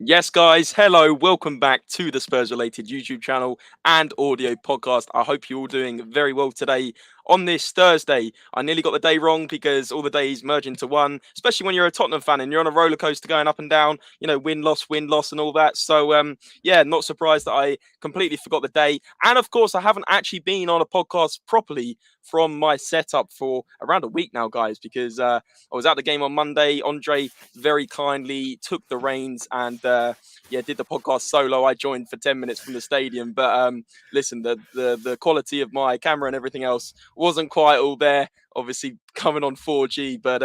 Yes, guys, hello, welcome back to the Spurs Related YouTube channel and audio podcast. I hope you're all doing very well today on this Thursday. I nearly got the day wrong because all the days merge into one, especially when you're a Tottenham fan and you're on a roller coaster going up and down, win, loss, and all that. So, yeah, not surprised that I completely forgot the day. And of course, I haven't actually been on a podcast properly from my setup for around a week now, guys, because I was at the game on Monday. Andre very kindly took the reins and did the podcast solo. I joined for 10 minutes from the stadium, but listen, the quality of my camera and everything else wasn't quite all there, obviously coming on 4G, but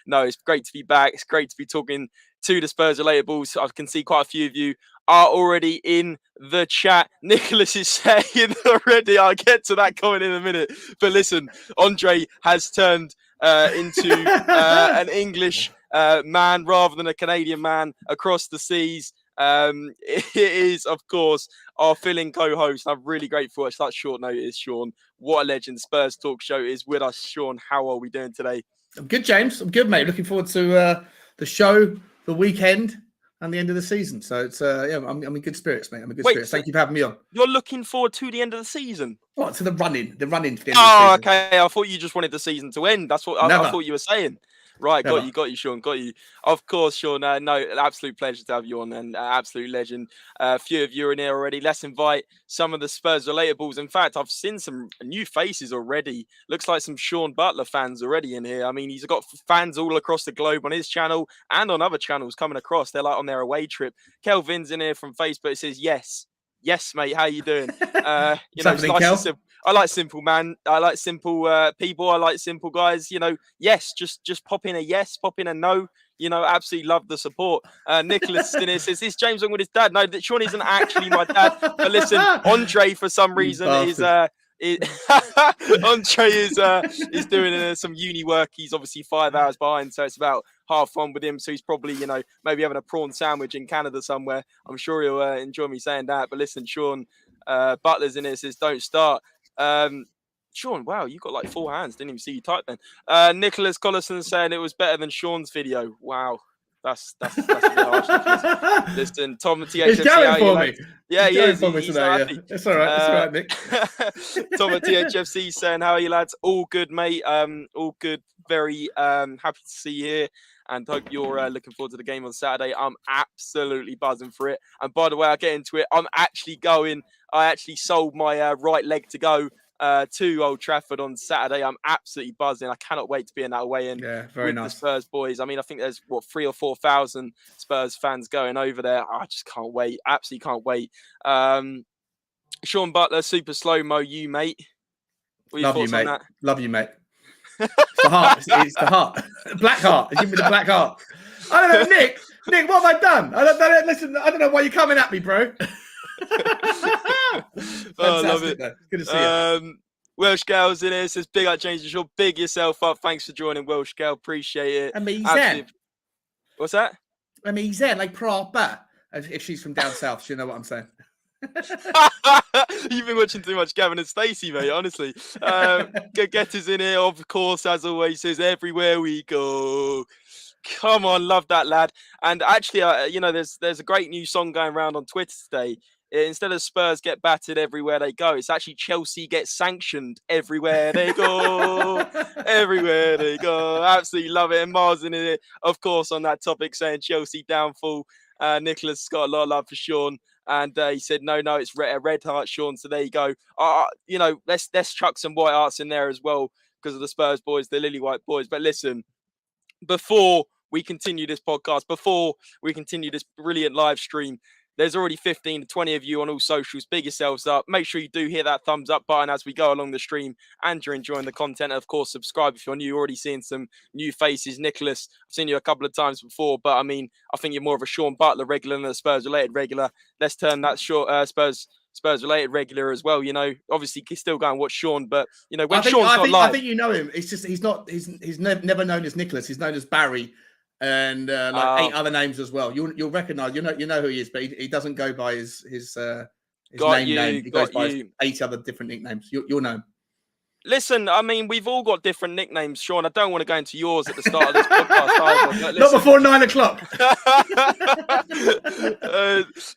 no, it's great to be back. It's great to be talking to the Spurs Related Balls. I can see quite a few of you are already in the chat. Nicholas is saying already, I'll get to that comment in a minute, but listen, Andre has turned into an English man rather than a Canadian man across the seas. It is, of course, our filling co-host. I'm really grateful. It's such short notice, Sean. What a legend. Spurs Talk Show is with us. Sean, how are we doing today? I'm good, James. I'm good, mate. Looking forward to the show, the weekend, and the end of the season. So it's I'm in good spirits, mate. I'm in good spirits. Thank you for having me on. You're looking forward to the end of the season? What, to the run-in for the end of the season? Oh, okay. I thought you just wanted the season to end. That's what I thought you were saying. Right, got you, Sean, got you. Of course, Sean, no, an absolute pleasure to have you on, and absolute legend. A few of you are in here already. Let's invite some of the Spurs Relatables. In fact, I've seen some new faces already. Looks like some Sean Butler fans already in here. I mean, he's got fans all across the globe on his channel and on other channels coming across. They're like on their away trip. Kelvin's in here from Facebook. It says, yes, mate, how you doing? I like simple, man. I like simple people. I like simple guys. Yes, just pop in a yes, pop in a no. Absolutely love the support. Nicholas in here says, "Is James on with his dad?" No, that Shawnee isn't actually my dad. But listen, Andre for some reason Andre is doing some uni work. He's obviously 5 hours behind, so it's about half fun with him. So he's probably maybe having a prawn sandwich in Canada somewhere. I'm sure he'll enjoy me saying that. But listen, Sean Butler's in here says, "Don't start." Sean, wow, you got like 4 hands. Didn't even see you type then. Nicholas Collison saying it was better than Sean's video. Wow. That's a bit harsh. Listen, Tom THFC. He's going for me. Yeah, he is. He's happy. It's all right. It's all right, Nick. Tom at THFC saying, "How are you, lads? All good, mate. All good. Very happy to see you here, and hope you're looking forward to the game on Saturday. I'm absolutely buzzing for it. And by the way, I'll get into it. I actually sold my right leg to go to Old Trafford on Saturday. I'm absolutely buzzing. I cannot wait to be in that away in with the Spurs boys. I mean, I think there's 3,000 or 4,000 Spurs fans going over there. I just can't wait. Absolutely can't wait. Sean Butler, super slow-mo, you, mate. What are your thoughts on that? Love you, mate. It's the heart. It's the heart. Black heart. Give me the black heart. I don't know, Nick. Nick, what have I done? Listen, I don't know why you're coming at me, bro. I love it. Though. Good to see you. Welsh Gal's in here. Says, "Big up, James. You're big yourself up. Thanks for joining, Welsh Gal. Appreciate it." Amazing. What's that? Amazing, like proper. If she's from down south, she'll know what I'm saying. You've been watching too much Gavin and Stacey, mate, honestly. Getter's in here, of course, as always, says, "Everywhere we go." Come on, love that, lad. And actually, there's a great new song going around on Twitter today. Instead of Spurs get battered everywhere they go, it's actually Chelsea get sanctioned everywhere they go. Everywhere they go. Absolutely love it. And Mars in it, of course, on that topic, saying Chelsea downfall. Nicholas got a lot of love for Sean. And he said, no, it's red heart, Sean. So there you go. Let's chuck some white hearts in there as well because of the Spurs boys, the Lily White boys. But listen, before we continue this podcast, before we continue this brilliant live stream, there's already 15 to 20 of you on all socials. Big yourselves up. Make sure you do hit that thumbs up button as we go along the stream and you're enjoying the content. And of course, subscribe if you're new. You're already seeing some new faces. Nicholas, I've seen you a couple of times before, but I mean, I think you're more of a Sean Butler regular than a Spurs Related regular. Let's turn that Spurs Related regular as well. Obviously he's still going to watch Sean, but when Sean's not live, I think you know him. It's just he's never known as Nicholas. He's known as Barry. And 8 other names as well. You'll recognise. You know who he is, but he doesn't go by his name. He goes by 8 other different nicknames. You'll know him. Listen, I mean, we've all got different nicknames, Sean. I don't want to go into yours at the start of this podcast either. But Not before 9 o'clock.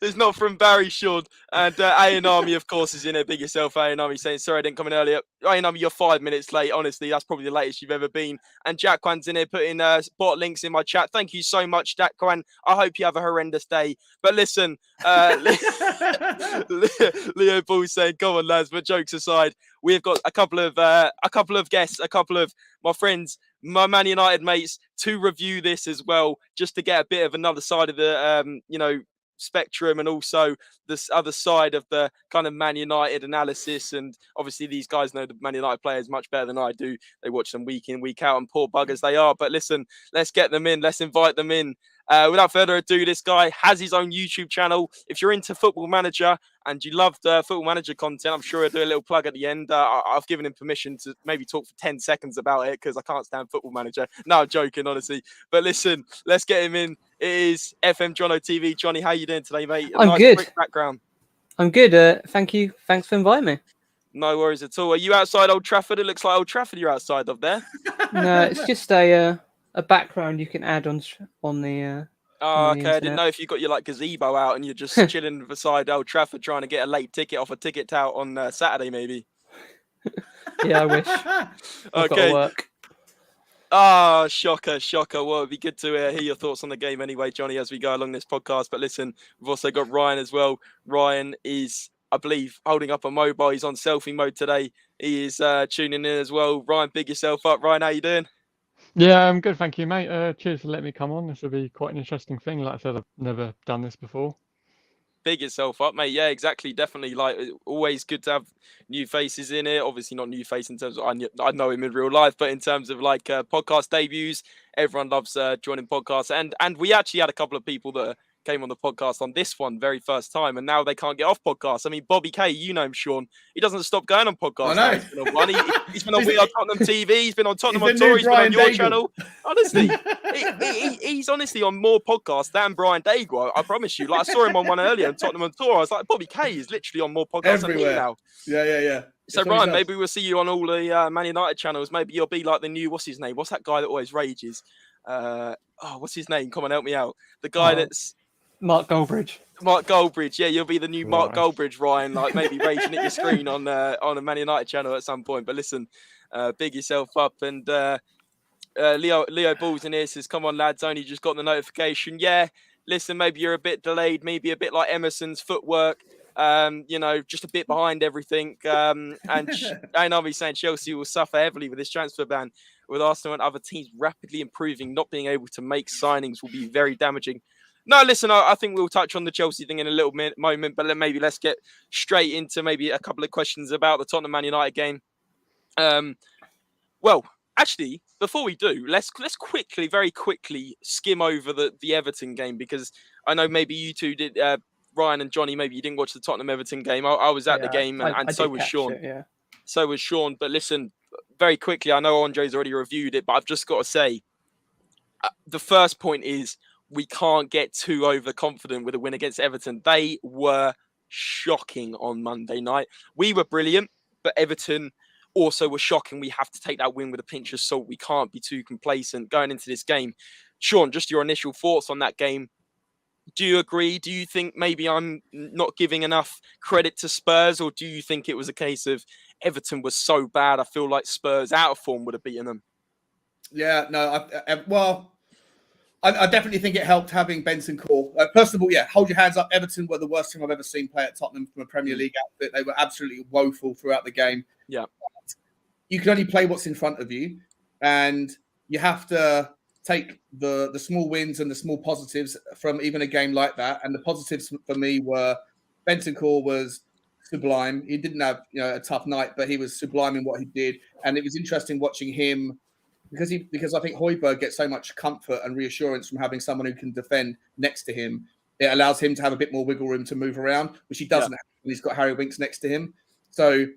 It's not from Barry, Sean. And A& Army, of course, is in it. Big yourself, A& Army, saying, sorry, I didn't come in earlier. A&, Army, you're 5 minutes late. Honestly, that's probably the latest you've ever been. And Jackwan's in here putting bot links in my chat. Thank you so much, Jackwan. I hope you have a horrendous day. But listen, Leo Bull saying, come on, lads. But jokes aside, we've got a couple of guests, a couple of my friends, my Man United mates, to review this as well, just to get a bit of another side of the spectrum, and also this other side of the kind of Man United analysis. And obviously these guys know the Man United players much better than I do. They watch them week in, week out, and poor buggers they are. But listen, let's get them in. Let's invite them in. Without further ado, this guy has his own YouTube channel. If you're into Football Manager and you loved Football Manager content, I'm sure he'll do a little plug at the end. I've given him permission to maybe talk for 10 seconds about it because I can't stand Football Manager. No, I'm joking, honestly. But listen, let's get him in. It is FM Jono TV. Johnny, how you doing today, mate? I'm good. Quick background. I'm good. Thank you. Thanks for inviting me. No worries at all. Are you outside Old Trafford? It looks like Old Trafford you're outside of there. No, it's just a background you can add on the. Oh, okay. I didn't know if you got your like gazebo out and you're just chilling beside Old Trafford trying to get a late ticket off a ticket tout on Saturday, maybe. Yeah, I wish. Okay. Work. Ah, shocker. Well, it'd be good to hear your thoughts on the game anyway, Johnny, as we go along this podcast. But listen, we've also got Ryan as well. Ryan is, I believe, holding up a mobile. He's on selfie mode today. He is tuning in as well. Ryan, big yourself up. Ryan, how you doing? Yeah, I'm good, thank you, mate. Cheers for letting me come on. This will be quite an interesting thing. Like I said, I've never done this before. Big yourself up, mate. Yeah, exactly. Definitely. Like, always good to have new faces in it. Obviously, not new face in terms of I know him in real life, but in terms of like podcast debuts, everyone loves joining podcasts. And we actually had a couple of people that came on the podcast on this one very first time, and now they can't get off podcasts. I mean, Bobby K, you know him, Sean. He doesn't stop going on podcasts. I know. He's been on one. He's been on We Are Tottenham TV. He's been on Tottenham on Tour. He's been on your channel. Honestly, he's honestly on more podcasts than Brian Daigle. I promise you. Like, I saw him on one earlier on Tottenham on Tour. I was like, Bobby K is literally on more podcasts everywhere than me now. Yeah. So, Ryan, maybe we'll see you on all the Man United channels. Maybe you'll be like the new, what's his name? What's that guy that always rages? What's his name? Come on, help me out. The guy that's... Mark Goldbridge. Mark Goldbridge, yeah, you'll be the new Mark Goldbridge, Ryan. Like maybe raging at your screen on a Man United channel at some point. But listen, big yourself up. And Leo Balls in here says, "Come on, lads, only just got the notification." Yeah, listen, maybe you're a bit delayed, maybe a bit like Emerson's footwork. Just a bit behind everything. And I'll be saying Chelsea will suffer heavily with this transfer ban, with Arsenal and other teams rapidly improving. Not being able to make signings will be very damaging. No, listen, I think we'll touch on the Chelsea thing in a little moment, but maybe let's get straight into maybe a couple of questions about the Tottenham Man United game. Well, actually, before we do, let's quickly, very quickly skim over the Everton game, because I know maybe you two did, Ryan and Johnny, maybe you didn't watch the Tottenham Everton game. I was at the game, and so was Sean. So was Sean. But listen, very quickly, I know Andre's already reviewed it, but I've just got to say, the first point is, we can't get too overconfident with a win against Everton. They were shocking on Monday night. We were brilliant, but Everton also were shocking. We have to take that win with a pinch of salt. We can't be too complacent going into this game. Sean, just your initial thoughts on that game. Do you agree? Do you think maybe I'm not giving enough credit to Spurs, or do you think it was a case of Everton was so bad, I feel like Spurs out of form would have beaten them? Yeah, no, I definitely think it helped having Benson Core. First of all, yeah, hold your hands up. Everton were the worst team I've ever seen play at Tottenham from a Premier League outfit. They were absolutely woeful throughout the game. Yeah. You can only play what's in front of you, and you have to take the small wins and the small positives from even a game like that. And the positives for me were Benson Core was sublime. He didn't have a tough night, but he was sublime in what he did. And it was interesting watching him, because I think Højbjerg gets so much comfort and reassurance from having someone who can defend next to him. It allows him to have a bit more wiggle room to move around, which he doesn't have when he's got Harry Winks next to him. So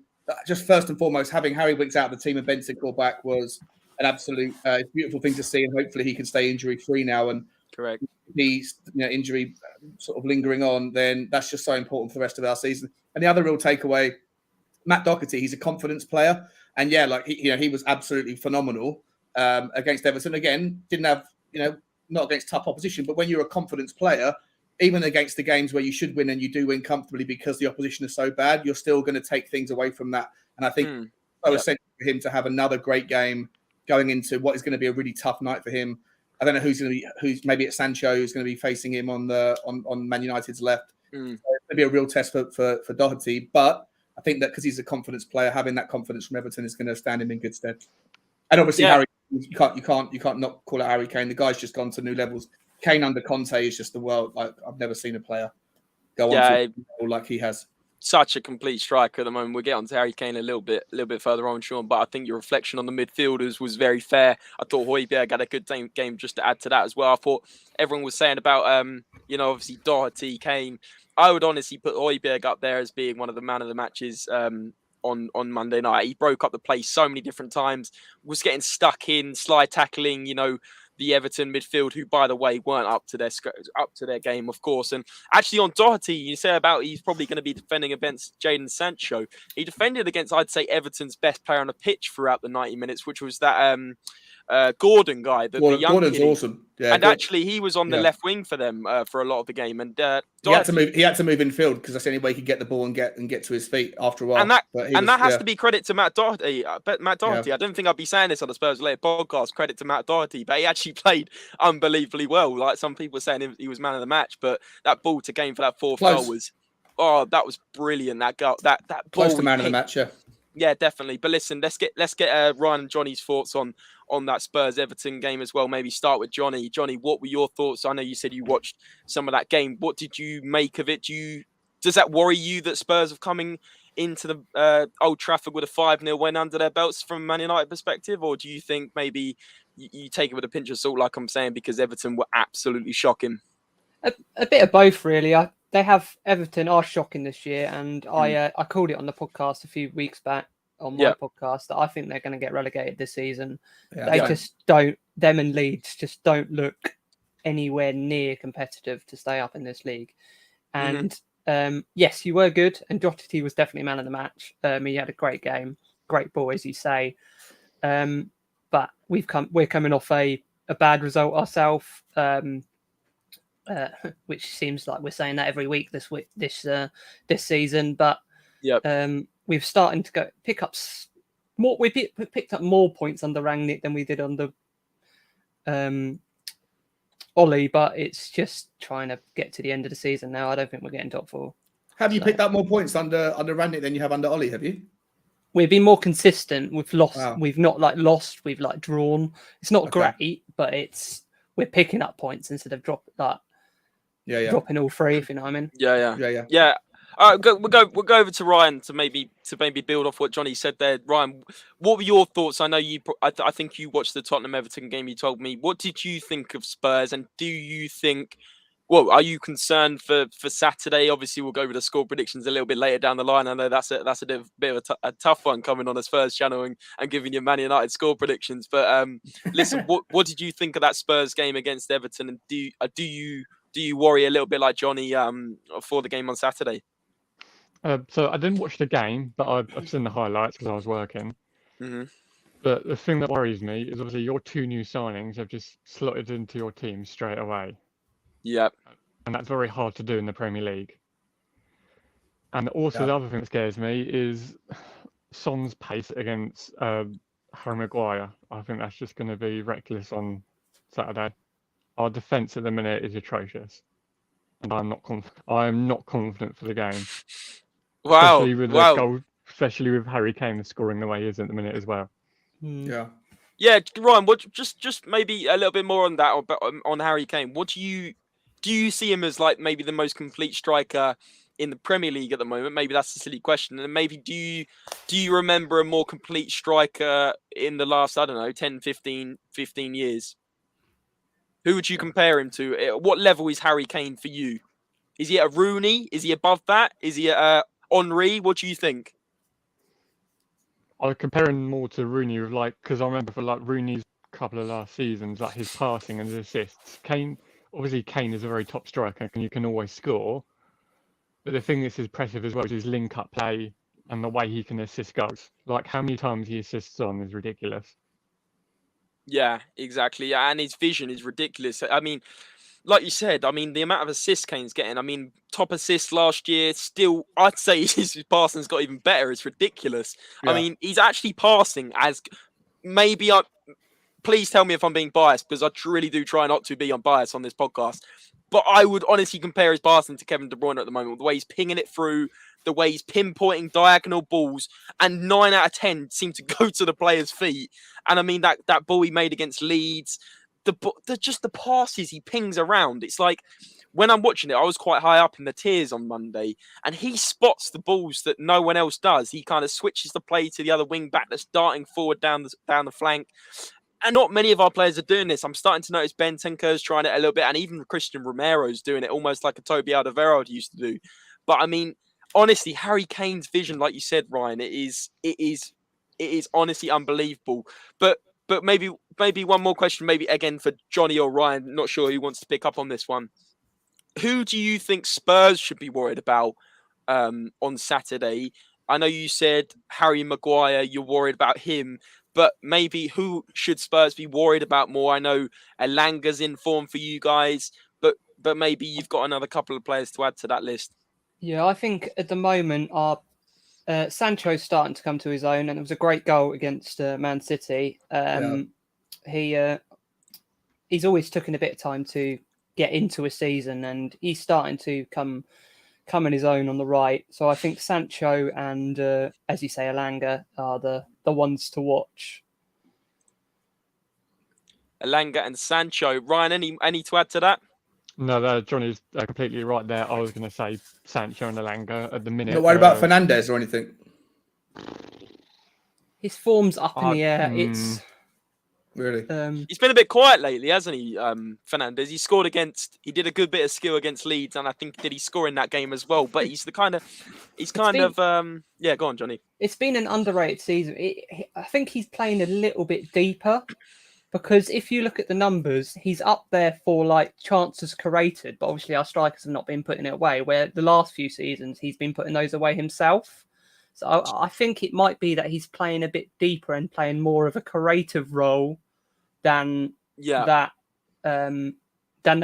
just first and foremost, having Harry Winks out of the team and Ben Sinclair back was an absolute beautiful thing to see, and hopefully he can stay injury-free now. And correct, he's injury sort of lingering on, then that's just so important for the rest of our season. And the other real takeaway Matt Doherty, he's a confidence player, and yeah, like he was absolutely phenomenal against Everton. Again, didn't have not against tough opposition, but when you're a confidence player, even against the games where you should win and you do win comfortably because the opposition is so bad, you're still going to take things away from that. And I think so essential for him to have another great game going into what is going to be a really tough night for him. I don't know who's maybe it's Sancho who's going to be facing him on Man United's left. So it's going to be a real test for Doherty, but I think that because he's a confidence player, having that confidence from Everton is going to stand him in good stead. And obviously, Harry, you can't not call it Harry Kane. The guy's just gone to new levels. Kane under Conte is just the world. Like I've never seen a player go on to a level like he has. Such a complete striker at the moment. We'll get on to Harry Kane a little bit further on, Sean. But I think your reflection on the midfielders was very fair. I thought Højbjerg had a good game. Just to add to that as well, I thought everyone was saying about obviously Doherty, Kane. I would honestly put Højbjerg up there as being one of the man of the matches on Monday night. He broke up the play so many different times. Was getting stuck in slide tackling. The Everton midfield, who, by the way, weren't up to their game, of course. And actually, on Doherty, you say about he's probably going to be defending against Jadon Sancho. He defended against, I'd say, Everton's best player on the pitch throughout the 90 minutes, which was that Gordon guy. The young Gordon's kid. awesome. Yeah, and actually, he was on the left wing for them for a lot of the game. And he had to move in field because that's the only way he could get the ball and get to his feet after a while. And that has to be credit to Matt Doherty. Matt Doherty, I don't think I'd be saying this on the Spurs Related podcast. Credit to Matt Doherty, but he actually played unbelievably well. Like some people were saying, he was man of the match, but that ball to gain for that fourth goal was, that was brilliant. That goal, that close to man of the match, yeah. Yeah, definitely. But listen, let's get Ryan and Johnny's thoughts on that Spurs Everton game as well. Maybe start with Johnny. Johnny, what were your thoughts? I know you said you watched some of that game. What did you make of it? Does that worry you that Spurs have coming into the Old Trafford with a 5-0 win under their belts from a Man United perspective, or do you think maybe you take it with a pinch of salt, like I'm saying, because Everton were absolutely shocking? A bit of both, really. Everton are shocking this year, and I called it on the podcast a few weeks back on my podcast that I think they're going to get relegated this season. Just don't. Them and Leeds just don't look anywhere near competitive to stay up in this league. And yes, you were good, and Doherty was definitely man of the match. He had a great game, great ball, as you say. But we're coming off a bad result ourselves. Which seems like we're saying that every week this season, but we've starting to pick up more. We picked up more points under Rangnick than we did under Ollie, but it's just trying to get to the end of the season now. I don't think we're getting top four. Have you picked up more points under Rangnick than you have under Ollie? Have you? We've been more consistent. We've lost. Wow. We've not lost. We've drawn. It's not great, but we're picking up points instead of dropping all three, if you know what I mean. Yeah. All right, we'll go over to Ryan to maybe build off what Johnny said there. Ryan, what were your thoughts? I know I think you watched the Tottenham Everton game. You told me. What did you think of Spurs? And do you think? Well, are you concerned for Saturday? Obviously, we'll go over the score predictions a little bit later down the line. I know that's a bit of a tough one coming on the Spurs channel and giving you Man United score predictions. But listen, what did you think of that Spurs game against Everton? And do you worry a little bit like Johnny for the game on Saturday? So I didn't watch the game, but I've seen the highlights because I was working. Mm-hmm. But the thing that worries me is obviously your two new signings have just slotted into your team straight away. Yep. And that's very hard to do in the Premier League. And also the other thing that scares me is Son's pace against Harry Maguire. I think that's just going to be reckless on Saturday. Our defence at the minute is atrocious, and I'm not confident for the game. Wow! Especially with the goal, especially with Harry Kane scoring the way he is at the minute as well. Yeah. Ryan, just maybe a little bit more on that on Harry Kane. What do you see him as like maybe the most complete striker in the Premier League at the moment? Maybe that's a silly question. And maybe do you remember a more complete striker in the last, I don't know, 10, 15 years? Who would you compare him to? What level is Harry Kane for you? Is he a Rooney? Is he above that? Is he a Henry? What do you think? I compare him more to Rooney because I remember for Rooney's couple of last seasons, his passing and his assists. Kane is a very top striker and you can always score. But the thing that's impressive as well is his link-up play and the way he can assist goals. Like how many times he assists on is ridiculous. Yeah, exactly. Yeah, and his vision is ridiculous. I mean, like you said, I mean, the amount of assists Kane's getting, I mean, top assist last year, still, I'd say his passing's got even better. It's ridiculous. Yeah. I mean, he's actually passing as maybe please tell me if I'm being biased, because I really do try not to be unbiased on this podcast. But I would honestly compare his passing to Kevin De Bruyne at the moment. The way he's pinging it through, the way he's pinpointing diagonal balls, and 9 out of 10 seem to go to the player's feet. And I mean, that ball he made against Leeds, just the passes he pings around. It's like, when I'm watching it, I was quite high up in the tiers on Monday, and he spots the balls that no one else does. He kind of switches the play to the other wing back that's darting forward down the flank. And not many of our players are doing this. I'm starting to notice Ben Tenker's trying it a little bit, and even Christian Romero's doing it almost like a Toby Alderweireld used to do. But I mean, honestly, Harry Kane's vision, like you said, Ryan, it is honestly unbelievable. But maybe one more question, maybe again for Johnny or Ryan. Not sure who wants to pick up on this one. Who do you think Spurs should be worried about on Saturday? I know you said Harry Maguire, you're worried about him. But maybe who should Spurs be worried about more? I know Elanga's in form for you guys, but maybe you've got another couple of players to add to that list. Yeah, I think at the moment our Sancho's starting to come to his own, and it was a great goal against Man City. He's always taken a bit of time to get into a season, and he's starting to come in his own on the right. So I think Sancho and, as you say, Elanga are the ones to watch. Elanga and Sancho. Ryan, any to add to that? No, Johnny's completely right there. I was going to say Sancho and Elanga at the minute. Not worried about Fernandes or anything? His form's up in the air. It's really. He's been a bit quiet lately, hasn't he, Fernandes? He did a good bit of skill against Leeds, and I think did he score in that game as well? But he's go on, Johnny. It's been an underrated season. I think he's playing a little bit deeper, because if you look at the numbers, he's up there for like chances created, but obviously our strikers have not been putting it away, where the last few seasons he's been putting those away himself. So I think it might be that he's playing a bit deeper and playing more of a creative role than that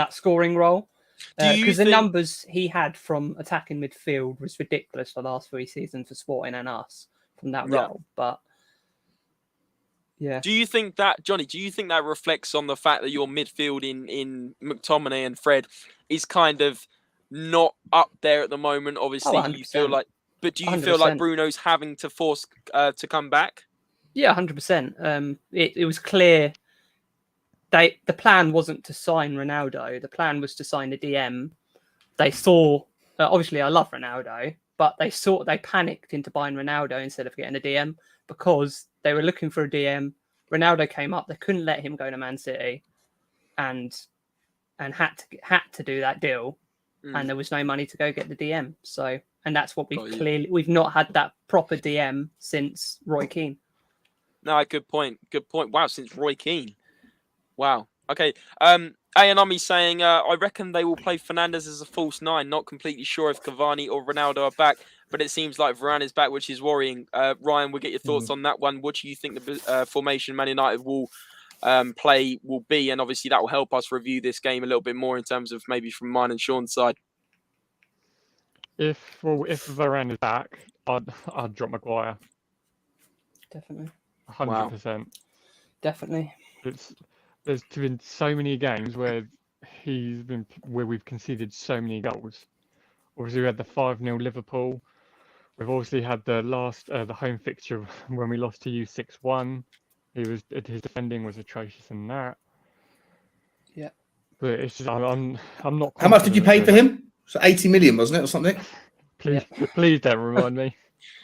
scoring role. Because the numbers he had from attacking midfield was ridiculous the last 3 seasons for Sporting and us from that role. But yeah. Do you think that, Johnny, reflects on the fact that your midfield in Mctominay and Fred is kind of not up there at the moment? Obviously, you feel like, but do you 100%. Feel like Bruno's having to force to come back? Yeah, 100%. It was clear. The plan wasn't to sign Ronaldo. The plan was to sign a DM. They saw, obviously I love Ronaldo, but they panicked into buying Ronaldo instead of getting a DM, because they were looking for a DM. Ronaldo came up. They couldn't let him go to Man City, and had to do that deal. And there was no money to go get the DM. So, and that's what we've not had that proper DM since Roy Keane. No, good point. Wow, since Roy Keane. Wow. Okay. Ayanami saying, I reckon they will play Fernandes as a false 9. Not completely sure if Cavani or Ronaldo are back, but it seems like Varane is back, which is worrying. Ryan, we'll get your thoughts on that one. What do you think the formation Man United will play will be? And obviously that will help us review this game a little bit more in terms of maybe from mine and Sean's side. If Varane is back, I'd drop Maguire. Definitely. 100%. Wow. Definitely. There's been so many games where we've conceded so many goals. Obviously, we had the 5-0 Liverpool. We've obviously had the home fixture when we lost to you 6-1. His defending was atrocious in that. Yeah. But it's just I'm not. How much did you pay for him? So 80 million, wasn't it, or something? Please don't remind me.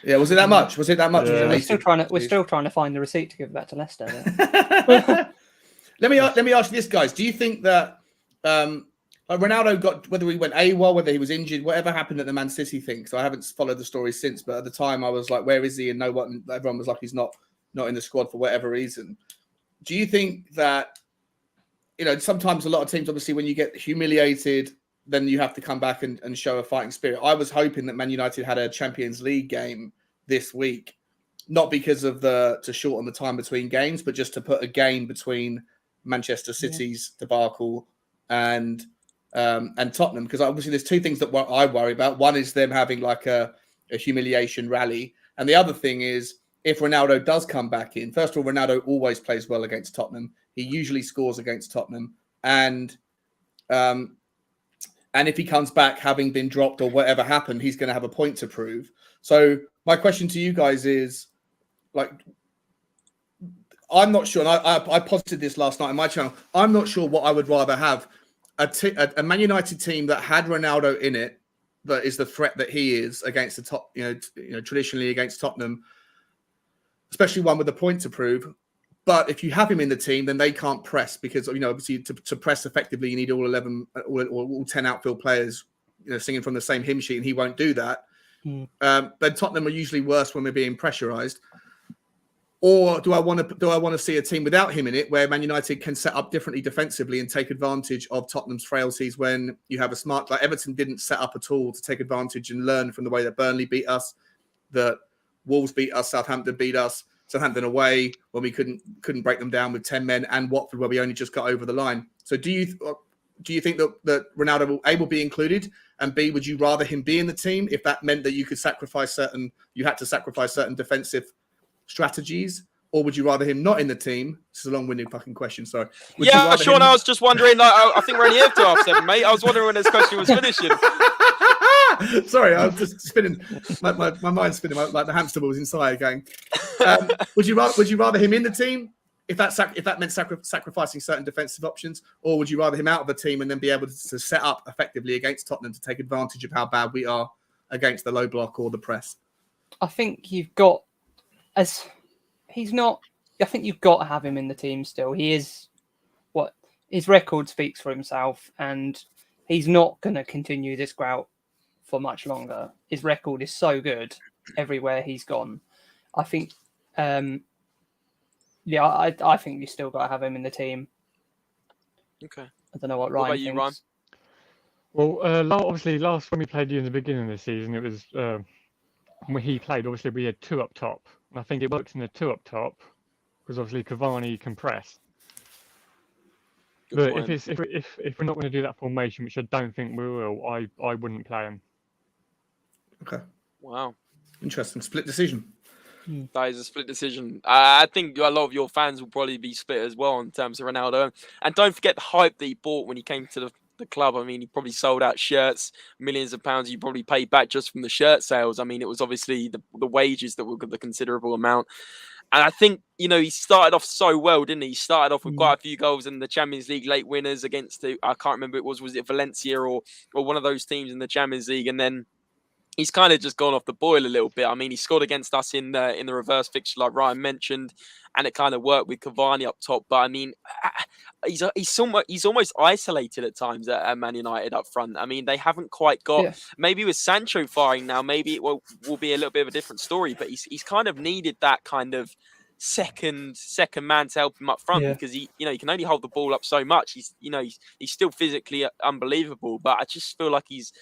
Yeah, was it that much? Yeah. We're still trying to find the receipt to give back to Leicester. Let me ask you this, guys. Do you think that Ronaldo got, whether he went AWOL, whether he was injured, whatever happened at the Man City thing? So I haven't followed the story since, but at the time I was like, where is he? And everyone was like, he's not in the squad for whatever reason. Do you think that, sometimes a lot of teams, obviously, when you get humiliated, then you have to come back and show a fighting spirit? I was hoping that Man United had a Champions League game this week, not because of to shorten the time between games, but just to put a game between Manchester City's debacle and Tottenham, because obviously there's two things that I worry about. One is them having like a humiliation rally, and the other thing is if Ronaldo does come back in. First of all, Ronaldo always plays well against Tottenham. He usually scores against Tottenham, and if he comes back having been dropped or whatever happened, he's going to have a point to prove. So my question to you guys is, like, I'm not sure, and I posited this last night on my channel. I'm not sure what I would rather have: a Man United team that had Ronaldo in it, that is the threat that he is against the top, traditionally against Tottenham, especially one with a point to prove. But if you have him in the team, then they can't press, because obviously to press effectively, you need all 11 or all 10 outfield players, singing from the same hymn sheet, and he won't do that. Then Tottenham are usually worse when we're being pressurized. Or do I want to see a team without him in it, where Man United can set up differently defensively and take advantage of Tottenham's frailties when you have a smart, like Everton didn't set up at all to take advantage and learn from the way that Burnley beat us, that Wolves beat us, Southampton beat us, Southampton away when we couldn't break them down with 10 men, and Watford where we only just got over the line. So do you think that Ronaldo will A, will be included, and B, would you rather him be in the team if that meant that you had to sacrifice certain defensive strategies, or would you rather him not in the team? This is a long-winded fucking question, sorry. Sean, I was just wondering, I think we're only here till 7:30, mate. I was wondering when this question was finishing. Sorry, I was just spinning, my mind's spinning like the hamster wheels inside going. Would you rather him in the team if that meant sacrificing certain defensive options, or would you rather him out of the team and then be able to set up effectively against Tottenham to take advantage of how bad we are against the low block or the press? I think you've got, I think you've got to have him in the team still. He is what his record speaks for himself, and he's not going to continue this grout for much longer. His record is so good everywhere he's gone. I think, I think you still got to have him in the team. Okay. I don't know what Ryan thinks. Ryan? Well, obviously, when we played you in the beginning of the season, it was when he played. Obviously, we had two up top, and I think it works in the two up top because obviously Cavani can press. But if we're not going to do that formation, which I don't think we will, I wouldn't play him. Okay. Wow. Interesting. Split decision. That is a split decision. I think a lot of your fans will probably be split as well in terms of Ronaldo. And don't forget the hype that he bought when he came to the club. I mean, he probably sold out shirts, millions of pounds you probably paid back just from the shirt sales. I mean, it was obviously the wages that were the considerable amount. And I think, he started off so well, didn't he? He started off with quite a few goals in the Champions League late winners against, I can't remember, was it Valencia or one of those teams in the Champions League? And then he's kind of just gone off the boil a little bit. I mean, he scored against us in the reverse fixture, like Ryan mentioned, and it kind of worked with Cavani up top. But I mean, he's almost isolated at times at Man United up front. I mean, they haven't quite got. Maybe with Sancho firing now, maybe it will be a little bit of a different story. But he's kind of needed that kind of second man to help him up front because he can only hold the ball up so much. He's still physically unbelievable, but I just feel like he's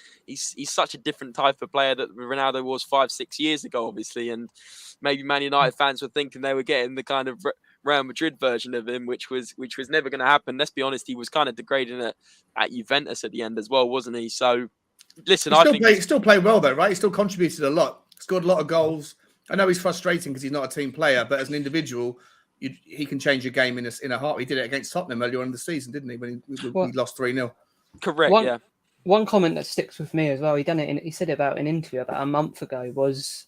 such a different type of player that Ronaldo was 5-6 years ago, obviously, and maybe Man United fans were thinking they were getting the kind of Real Madrid version of him, which was never going to happen. Let's be honest, he was kind of degrading at Juventus at the end as well, wasn't he? So listen, he still played well though, right? He still contributed a lot, scored a lot of goals. I know he's frustrating because he's not a team player, but as an individual, he can change a game in a heart. He did it against Tottenham earlier on in the season, didn't he? When he lost 3-0. Correct. One comment that sticks with me as well. He said it about an interview about a month ago was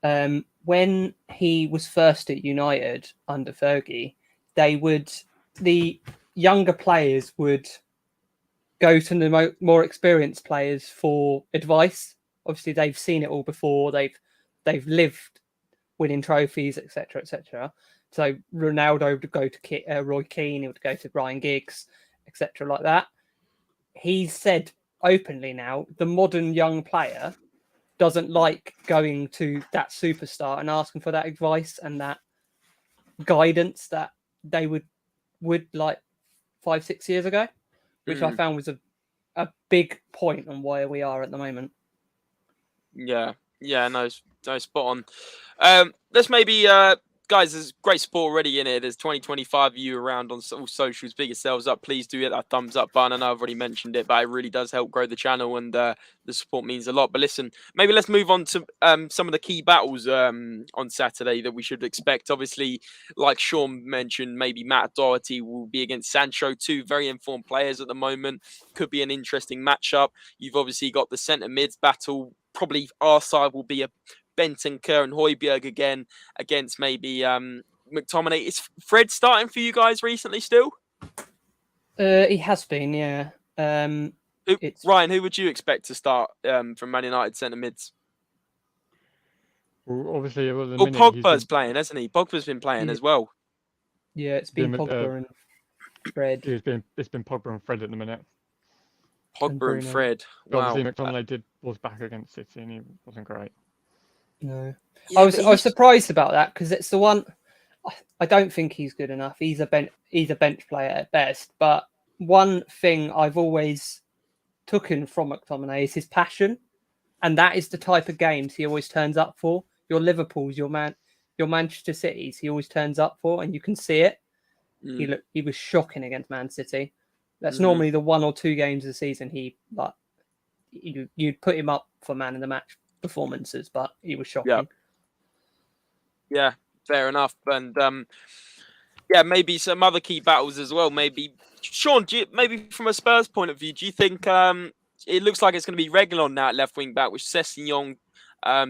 when he was first at United under Fergie, the younger players would go to the more experienced players for advice. Obviously, they've seen it all before. They've lived winning trophies, etc., etc. So Ronaldo would go to Roy Keane, he would go to Ryan Giggs, etc., like that. He said openly now, the modern young player doesn't like going to that superstar and asking for that advice and that guidance that they would like 5-6 years ago, which I found was a big point on where we are at the moment. Yeah, no, No, spot on. Let's maybe, guys, there's great support already in here. There's 2025 of you around on all socials. Big yourselves up. Please do hit that thumbs up button. I know I've already mentioned it, but it really does help grow the channel, and the support means a lot. But listen, maybe let's move on to some of the key battles on Saturday that we should expect. Obviously, like Sean mentioned, maybe Matt Doherty will be against Sancho, two very informed players at the moment. Could be an interesting matchup. You've obviously got the centre mids battle. Probably our side will be a Bentancur and Højbjerg again against maybe Mctominay. Is Fred starting for you guys recently still? He has been, yeah. Ryan, who would you expect to start from Man United centre mids? Well, obviously, Pogba's playing, hasn't he? Pogba's been playing as well. Yeah, it's been Pogba and Fred. It's been Pogba and Fred at the minute. Pogba and Fred. Wow. Obviously, Mctominay was back against City and he wasn't great. No, yeah, I was surprised about that because it's the one. I don't think he's good enough. He's a bench player at best. But one thing I've always taken from McTominay is his passion, and that is the type of games he always turns up for. Your Liverpool's, your Manchester City's, he always turns up for, and you can see it. He was shocking against Man City. That's normally the 1 or 2 games of the season you'd put him up for man of the match performances, but he was shocking. Yeah, fair enough. And maybe some other key battles as well. Maybe Sean, maybe from a Spurs point of view, do you think it looks like it's going to be Reguilon now at left wing back, with Sessegnon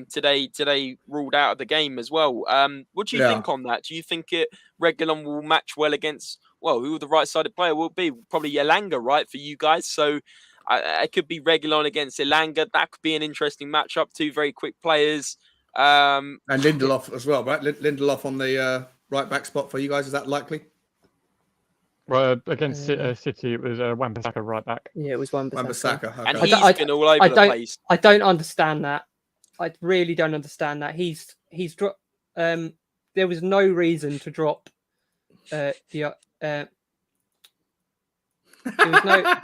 today ruled out of the game as well. What do you think on that? Do you think Reguilon will match well against, who the right-sided player will be? Probably Elanga, right, for you guys? So it could be Reguilon against Elanga. That could be an interesting matchup. Two very quick players. And Lindelof as well, right? Lindelof on the right-back spot for you guys. Is that likely? Well, against City, it was Wan-Bissaka right back. Yeah, it was Wan-Bissaka. Okay. And he's been all over the place. I don't understand that. I really don't understand that. He's dropped. There was no reason to drop there was no.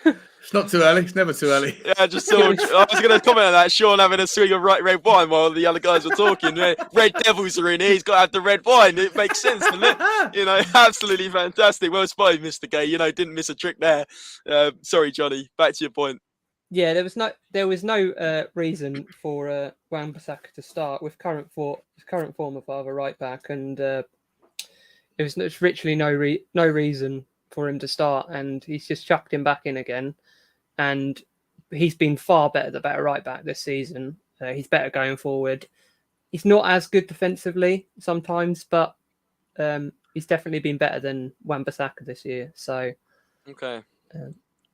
It's not too early. It's never too early. Yeah, I just saw. I was going to comment on that. Sean having a swig of red wine while the other guys were talking. Red Devils are in here. He's got to have the red wine. It makes sense, doesn't it? Absolutely fantastic. Well spotted, Mr. Gay. Didn't miss a trick there. Sorry, Johnny. Back to your point. Yeah, there was no reason for Wan-Bissaka to start with current form of our right back, and there was literally no reason for him to start, and he's just chucked him back in again. And he's been far better, the better right back this season. He's better going forward. He's not as good defensively sometimes, but he's definitely been better than Wan-Bissaka this year. So, okay.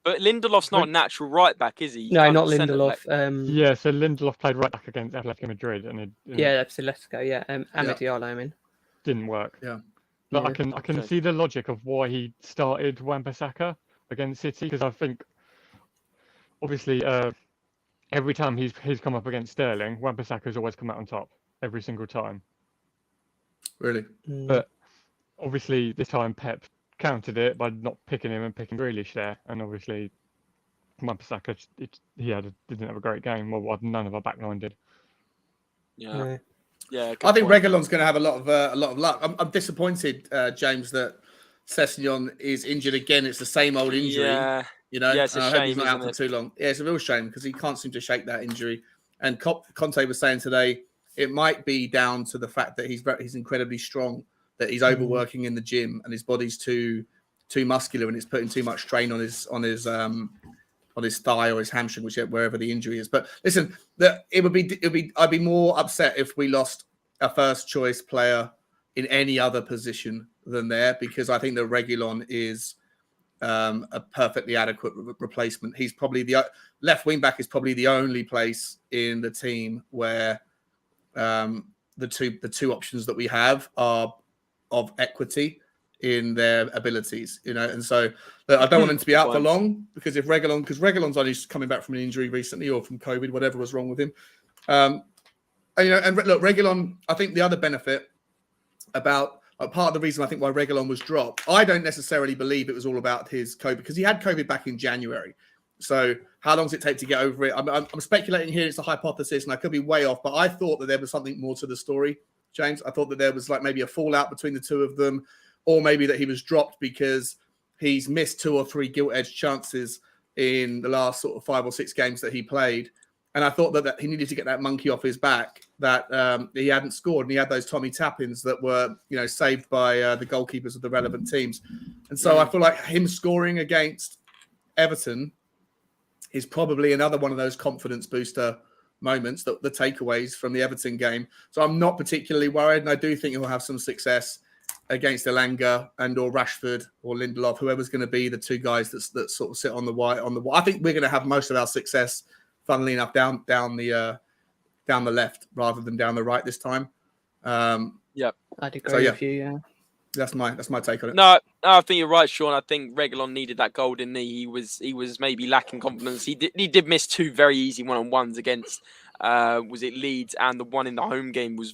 But Lindelof's not a natural right back, is he? No, not Lindelof. So Lindelof played right back against Atletico Madrid, and that's Atletico. Yeah, Amad Diallo, I mean, didn't work. Yeah, but I can see the logic of why he started Wan-Bissaka against City, because I think obviously every time he's come up against Sterling, Wan-Bissaka's always come out on top every single time. Really? But obviously this time Pep countered it by not picking him and picking Grealish there, and obviously Wan-Bissaka didn't have a great game. Well, none of our backline did. Yeah. I think Reguilon's going to have a lot of luck. I'm disappointed, James, that Sessegnon is injured again. It's the same old injury. Yeah. It's a I shame. hope he's not out for too long. Yeah, it's a real shame because he can't seem to shake that injury. And Conte was saying today it might be down to the fact that he's incredibly strong, that he's overworking in the gym and his body's too muscular and it's putting too much strain on his thigh or his hamstring, wherever the injury is. But listen, I'd be more upset if we lost a first choice player in any other position than there, because I think that Reguilon is a perfectly adequate replacement. He's probably the left wing back is probably the only place in the team where the two options that we have are of equity in their abilities, and so I don't want him to be out for long, because Reguilon's only coming back from an injury recently or from COVID, whatever was wrong with him. And look, Reguilon, I think the other benefit about part of the reason I think why Reguilon was dropped, I don't necessarily believe it was all about his COVID, because he had COVID back in January. So how long does it take to get over it? I'm speculating here. It's a hypothesis, and I could be way off. But I thought that there was something more to the story, James. I thought that there was like maybe a fallout between the two of them, or maybe that he was dropped because he's missed 2 or 3 gilt-edged chances in the last sort of 5 or 6 games that he played. And I thought that he needed to get that monkey off his back, that he hadn't scored, and he had those Tommy tap-ins that were, saved by the goalkeepers of the relevant teams. And so I feel like him scoring against Everton is probably another one of those confidence booster moments, the takeaways from the Everton game. So I'm not particularly worried, and I do think he'll have some success against Elanga and or Rashford or Lindelof, whoever's going to be the 2 guys that sort of sit on the wire. I think we're going to have most of our success, funnily enough, down the left rather than down the right this time. Yeah, I'd agree with you. Yeah, that's my take on it. No, I think you're right, Sean. I think Reguilon needed that goal, didn't he? He was maybe lacking confidence. He did miss 2 very easy one-on-ones against was it Leeds, and the one in the home game was a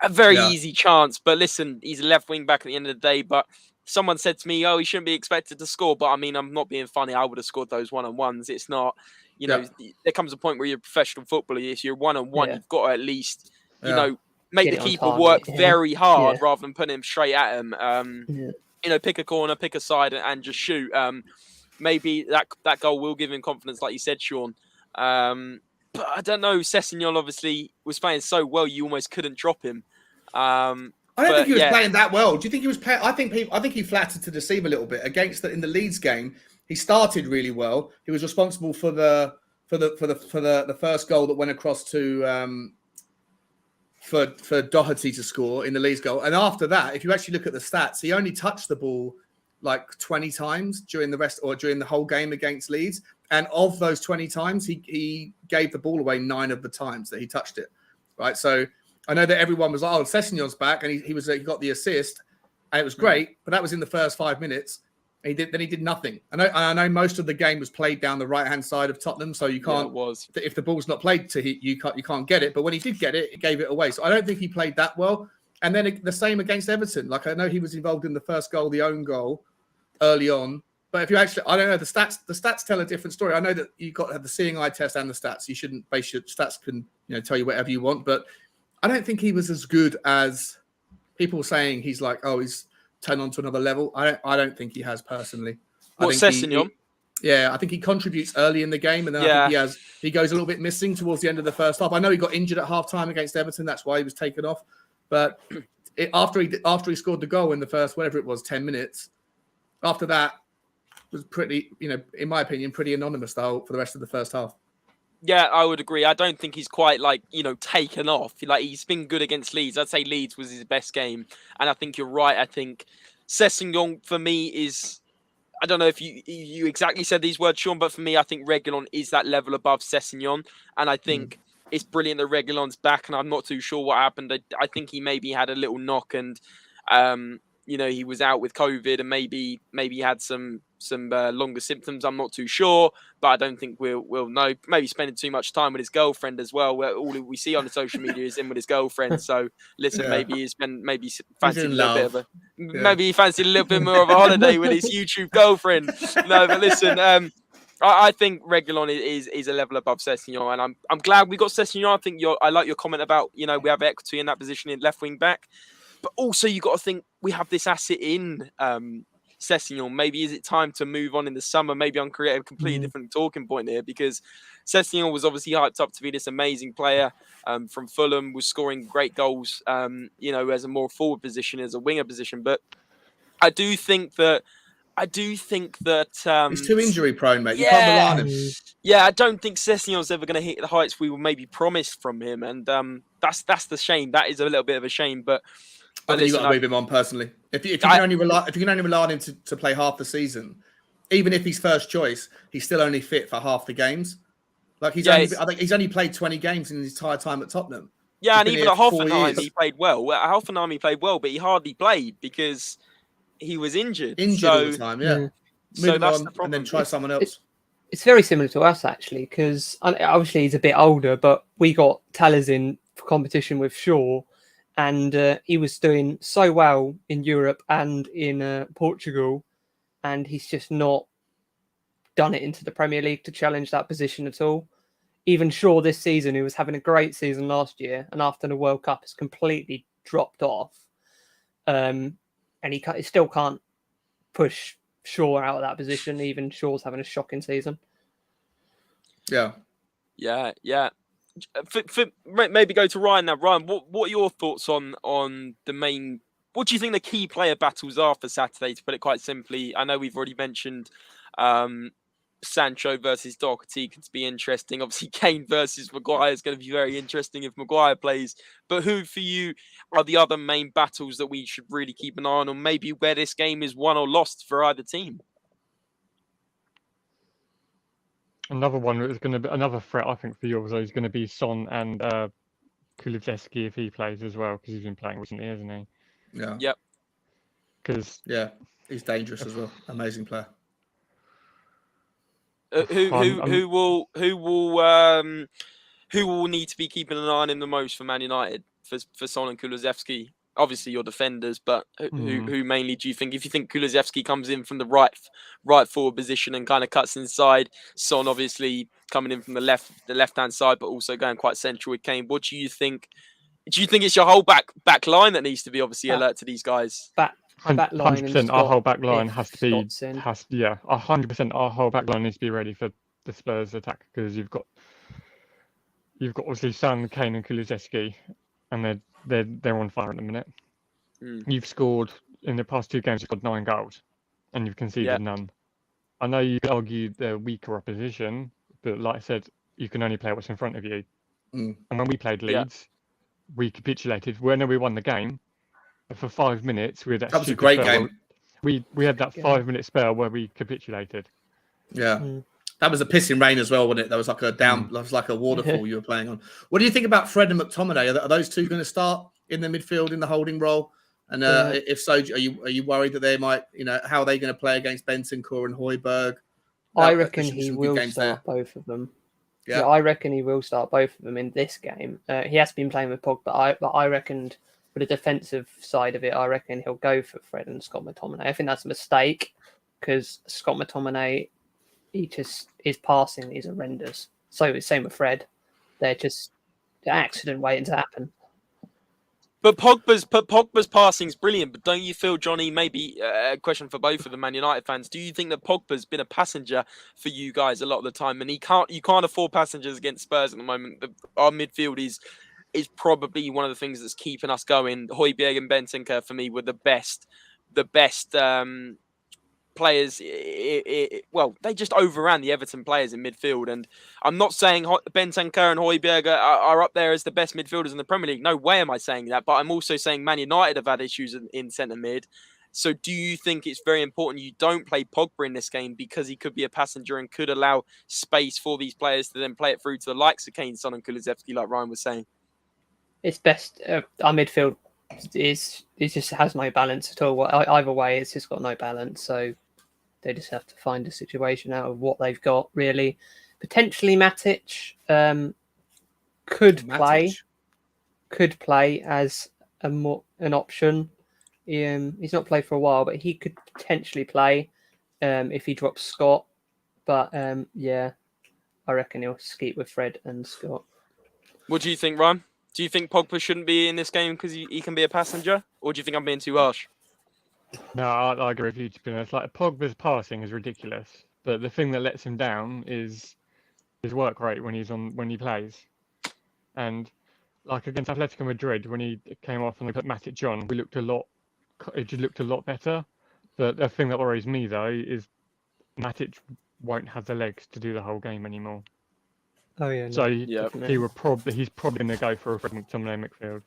very easy chance. But listen, he's a left wing back at the end of the day. But someone said to me, "Oh, he shouldn't be expected to score." But I mean, I'm not being funny. I would have scored those one-on-ones. It's not, there comes a point where you're a professional footballer. If you're one-on-one, you've got to at least, make the keeper work very hard rather than putting him straight at him. Pick a corner, pick a side, and just shoot. Maybe that goal will give him confidence, like you said, Sean. But I don't know. Sessegnon obviously was playing so well, you almost couldn't drop him. I don't think he was playing that well. Do you think he was playing? I think he flattered to deceive a little bit in the Leeds game. He started really well. He was responsible for the first goal that went across to for Doherty to score in the Leeds goal. And after that, if you actually look at the stats, he only touched the ball like 20 times during the whole game against Leeds. And of those 20 times, he gave the ball away 9 of the times that he touched it. Right. So I know that everyone was like, "Oh, Sessegnon's back," and he got the assist, and it was great. But that was in the first 5 minutes. He did nothing. I know most of the game was played down the right-hand side of Tottenham, so you can't. If the ball's not played to you can't get it. But when he did get it, he gave it away. So I don't think he played that well. And then the same against Everton. Like, I know he was involved in the first goal, the own goal, early on. But if you actually, I don't know, the stats tell a different story. I know that you've got to have the seeing eye test and the stats. You shouldn't base your stats can tell you whatever you want. But I don't think he was as good as people saying he's like, oh, he's turned on to another level. I don't think he has personally. Sessegnon? I think he contributes early in the game, and then I think he goes a little bit missing towards the end of the first half. I know he got injured at halftime against Everton. That's why he was taken off. But after he scored the goal in the first, whatever it was, 10 minutes, after that was pretty, in my opinion, pretty anonymous though for the rest of the first half. Yeah, I would agree. I don't think he's quite taken off. Like, he's been good against Leeds. I'd say Leeds was his best game. And I think you're right. I think Sessegnon for me is, I don't know if you exactly said these words, Sean, but for me, I think Reguilon is that level above Sessegnon. And I think it's brilliant that Reguilon's back, and I'm not too sure what happened. I think he maybe had a little knock, and he was out with COVID, and maybe he had some longer symptoms. I'm not too sure, but I don't think we'll know. Maybe spending too much time with his girlfriend as well, where all we see on the social media is him with his girlfriend. So listen, maybe he fancied a little bit of a maybe he fancied a little bit more of a holiday with his YouTube girlfriend. No, but listen, I think Reguilon is a level above Sessegnon, and I'm glad we got Sessegnon. I think I like your comment about we have equity in that position in left wing back, but also you got to think we have this asset in Sessegnon. Maybe is it time to move on in the summer? Maybe I'm creating a completely different talking point here, because Sessegnon was obviously hyped up to be this amazing player from Fulham, was scoring great goals, as a more forward position, as a winger position. But I do think that he's too injury prone, mate. You can't rely on him. Yeah, I don't think Sessegnon's ever going to hit the heights we were maybe promised from him, and that's the shame. That is a little bit of a shame, but I think you got to move him on personally. If you can only rely on him to play half the season, even if he's first choice, he's still only fit for half the games. Like I think he's only played 20 games in his entire time at Tottenham. Yeah, and even at Hoffenheim he played well. At Hoffenheim he played well, but he hardly played because he was injured. All the time, yeah. So that's on the problem. And then try someone else. It's very similar to us, actually, because obviously he's a bit older, but we got Tellers in for competition with Shaw, and he was doing so well in Europe and in Portugal, and he's just not done it into the Premier League to challenge that position at all. Even Shaw this season, who was having a great season last year, and after the World Cup has completely dropped off, and he still can't push Shaw out of that position. Even Shaw's having a shocking season. Yeah. Maybe go to Ryan now. Ryan, what are your thoughts on the main? What do you think the key player battles are for Saturday? To put it quite simply, I know we've already mentioned Sancho versus Doherty could be interesting. Obviously, Kane versus Maguire is going to be very interesting if Maguire plays. But who for you are the other main battles that we should really keep an eye on, or maybe where this game is won or lost for either team? Another one is going to be another threat, I think, for yours is going to be Son and Kulusevski if he plays as well, because he's been playing recently, hasn't he? Yeah. Yep. Because he's dangerous as well. Amazing player. Who will need to be keeping an eye on him the most for Man United for Son and Kulusevski? Obviously, your defenders, but who mainly do you think? If you think Kulusevski comes in from the right forward position and kind of cuts inside, Son obviously coming in from the left hand side, but also going quite central with Kane. What do you think? Do you think it's your whole back line that needs to be obviously alert to these guys? Back line 100%. Our whole back line has to be 100%. Our whole back line needs to be ready for the Spurs attack, because you've got obviously Son, Kane, and Kulusevski, and they're on fire at the minute. You've scored in the past 2 games. You've got 9 goals, and you've conceded none. I know you could argue they're weaker opposition, but like I said, you can only play what's in front of you. And when we played Leeds, we capitulated. When we won the game, for 5 minutes, we had that was a great game. We had that 5-minute spell where we capitulated. Yeah. That was a pissing rain as well, wasn't it? That was like that was like a waterfall you were playing on. What do you think about Fred and McTominay? Are those two going to start in the midfield in the holding role? And if so, are you worried that they might, how are they going to play against Bentancur and Højbjerg? I reckon he will start both of them. Yeah, I reckon he will start both of them in this game. He has been playing with Pogba, but I reckon for the defensive side of it, I reckon he'll go for Fred and Scott McTominay. I think that's a mistake, because Scott McTominay, his passing is horrendous. So same with Fred. They're just an accident waiting to happen. But Pogba's passing is brilliant. But don't you feel, Johnny, maybe a question for both of the Man United fans, do you think that Pogba's been a passenger for you guys a lot of the time, and you can't afford passengers against Spurs at the moment? Our midfield is probably one of the things that's keeping us going. Højbjerg and Bentancur for me were the best players. Well, they just overran the Everton players in midfield, and I'm not saying Bentancur and Højbjerg are up there as the best midfielders in the Premier League. No way am I saying that, but I'm also saying Man United have had issues in centre mid. So do you think it's very important you don't play Pogba in this game, because he could be a passenger and could allow space for these players to then play it through to the likes of Kane, Son and Kulusevski, like Ryan was saying? It's best. Our midfield it just has no balance at all. Either way, it's just got no balance. So they just have to find a situation out of what they've got, really. Potentially Matic could play as an option. He's not played for a while, but he could potentially play if he drops Scott. But I reckon he'll skeet with Fred and Scott. What do you think, Ryan? Do you think Pogba shouldn't be in this game because he can be a passenger? Or do you think I'm being too harsh? No, I agree with you, to be honest. Like, Pogba's passing is ridiculous, but the thing that lets him down is his work rate when he plays. And like against Atletico Madrid, when he came off and they put Matic on, it just looked a lot better. But the thing that worries me though is Matic won't have the legs to do the whole game anymore. Oh yeah. No, so he's probably going to go for a Fred McTominay midfield.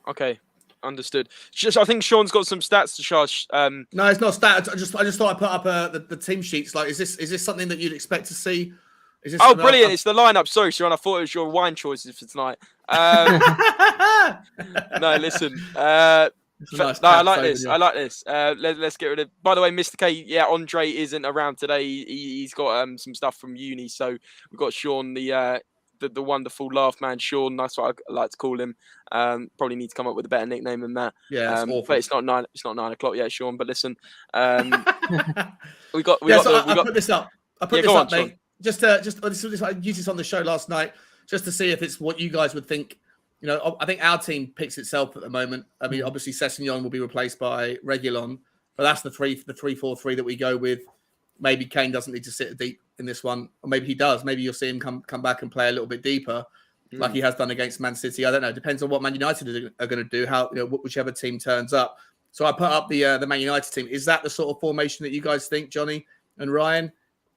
Okay, understood. I think Sean's got some stats to charge. No, it's not stats. I just thought I put up the team sheets. Like, is this something that you'd expect to see? Is this brilliant! It's the lineup. Sorry, Sean. I thought it was your wine choices for tonight. No, listen. Nice I like this. I like this. Let's get rid of. By the way, Mr. K, yeah, Andre isn't around today. He's got some stuff from uni, so we've got Sean, the the wonderful laugh man Sean. That's what I like to call him. Probably need to come up with a better nickname than that. Yeah, it's awful. But it's not 9 o'clock yet, Sean. But listen, we got. I put this up. I put this up, Sean. mate. I used this on the show last night just to see if it's what you guys would think. You know, I think our team picks itself at the moment. I mean, obviously, Sessegnon will be replaced by Reguilon, but that's the 3-4-3 that we go with. Maybe Kane doesn't need to sit deep in this one, or maybe he does. Maybe you'll see him come back and play a little bit deeper, like he has done against Man City. I don't know. It depends on what Man United are going to do. How whichever team turns up. So I put up the Man United team. Is that the sort of formation that you guys think, Johnny and Ryan?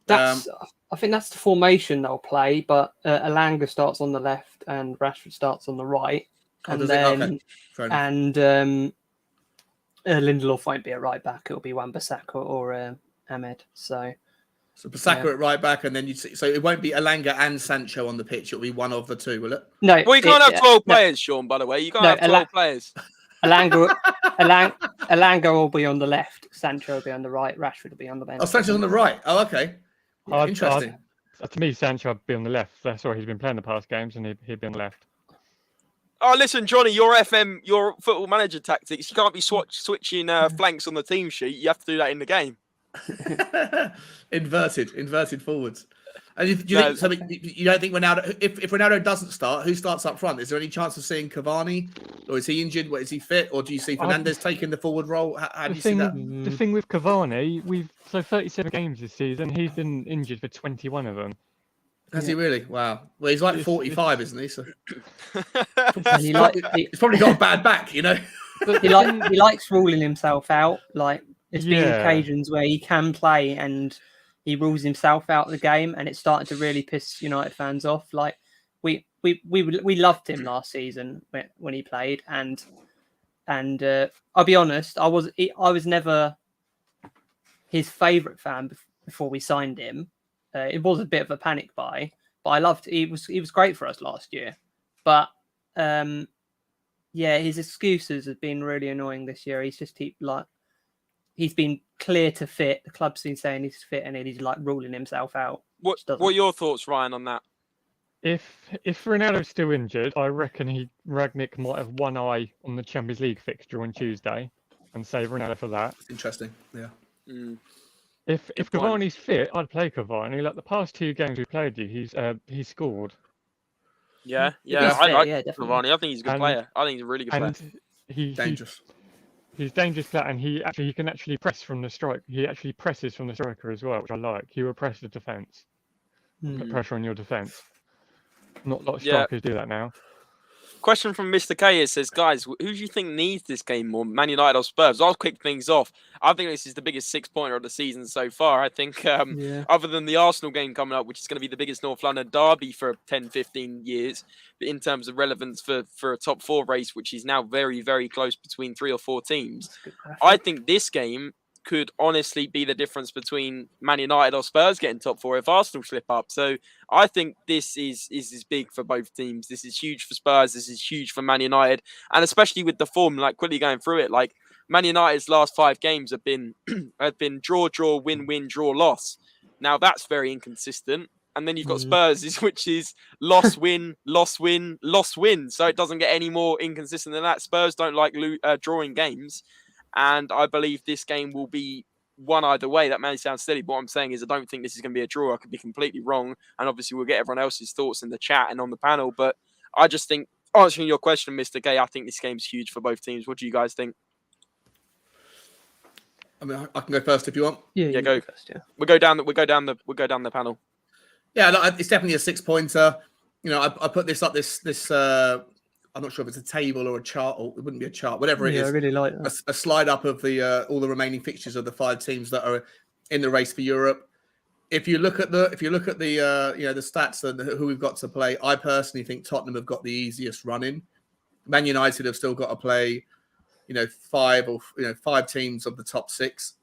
I think that's the formation they'll play, but Alanga starts on the left and Rashford starts on the right, Lindelof won't be a right back. It'll be Wan-Bissaka or Ahmed. So Bissaka at right back, and then so it won't be Alanga and Sancho on the pitch. It'll be one of the two, will it? No. Well, you can't have 12 players, Sean. By the way, you can't have 12 players. Alanga will be on the left. Sancho will be on the right. Rashford will be on the bench. Oh, Sancho's on the right. Oh, okay. Yeah, interesting. To me, Sancho would be on the left. That's why he's been playing the past games, and he'd be on the left. Oh, listen, Johnny, your Football Manager tactics. You can't be switching flanks on the team sheet. You have to do that in the game. inverted forwards. And you don't think Ronaldo? If Ronaldo doesn't start, who starts up front? Is there any chance of seeing Cavani, or is he injured? Is he fit, or do you see Fernandes taking the forward role? How do you see that? The thing with Cavani, 37 games this season. He's been injured for 21 of them. Has he really? Wow. Well, he's like 45, isn't he? So he's probably got a bad back, you know. But he likes ruling himself out. Like there's been occasions where he can play and he rules himself out of the game, and it's starting to really piss United fans off. Like we loved him last season when he played, and I'll be honest, I was never his favourite fan before we signed him. It was a bit of a panic buy, but I loved. He was great for us last year, but his excuses have been really annoying this year. He's been clear to fit. The club's been saying he's fit, and he's like ruling himself out. What are your thoughts, Ryan, on that? If Ronaldo's still injured, I reckon Rangnick might have one eye on the Champions League fixture on Tuesday and save Ronaldo for that. Interesting, yeah. If Cavani's fit, I'd play Cavani. Like the past 2 games we played, he's scored. Yeah. Definitely. Cavani. I think he's a good player. I think he's a really good player. He's dangerous. He's dangerous player, and he can actually press from the strike. He actually presses from the striker as well, which I like. He will press the defence, put pressure on your defence. Not a lot of strikers do that now. Question from Mr. K says, guys, who do you think needs this game more, Man United or Spurs? I'll kick things off. I think this is the biggest 6-pointer of the season so far. I think other than the Arsenal game coming up, which is going to be the biggest North London derby for 10, 15 years, but in terms of relevance for a top 4 race, which is now very, very close between 3 or 4 teams, I think this game could honestly be the difference between Man United or Spurs getting top 4 if Arsenal slip up. So I think this is big for both teams. This is huge for Spurs. This is huge for Man United. And especially with the form, like quickly going through it, like Man United's last 5 games have been draw, win, draw, loss. Now that's very inconsistent. And then you've got Spurs, which is loss, win, loss, win, loss, win. So it doesn't get any more inconsistent than that. Spurs don't like drawing games. And I believe this game will be one either way. That may sound silly, but what I'm saying is I don't think this is going to be a draw. I could be completely wrong. And obviously we'll get everyone else's thoughts in the chat and on the panel. But I just think, answering your question, Mr. Gay, I think this game's huge for both teams. What do you guys think? I mean, I can go first if you want. Yeah, go first. Yeah, we'll go down the panel. Yeah, it's definitely a 6-pointer. You know, I put this up. This I'm not sure if it's a table or a chart, or it wouldn't be a chart, whatever it is. I really like that. A slide up of the all the remaining fixtures of the 5 teams that are in the race for Europe. If you look at the the stats and who we've got to play, I personally think Tottenham have got the easiest run in. Man United have still got to play, 5 teams of the top 6.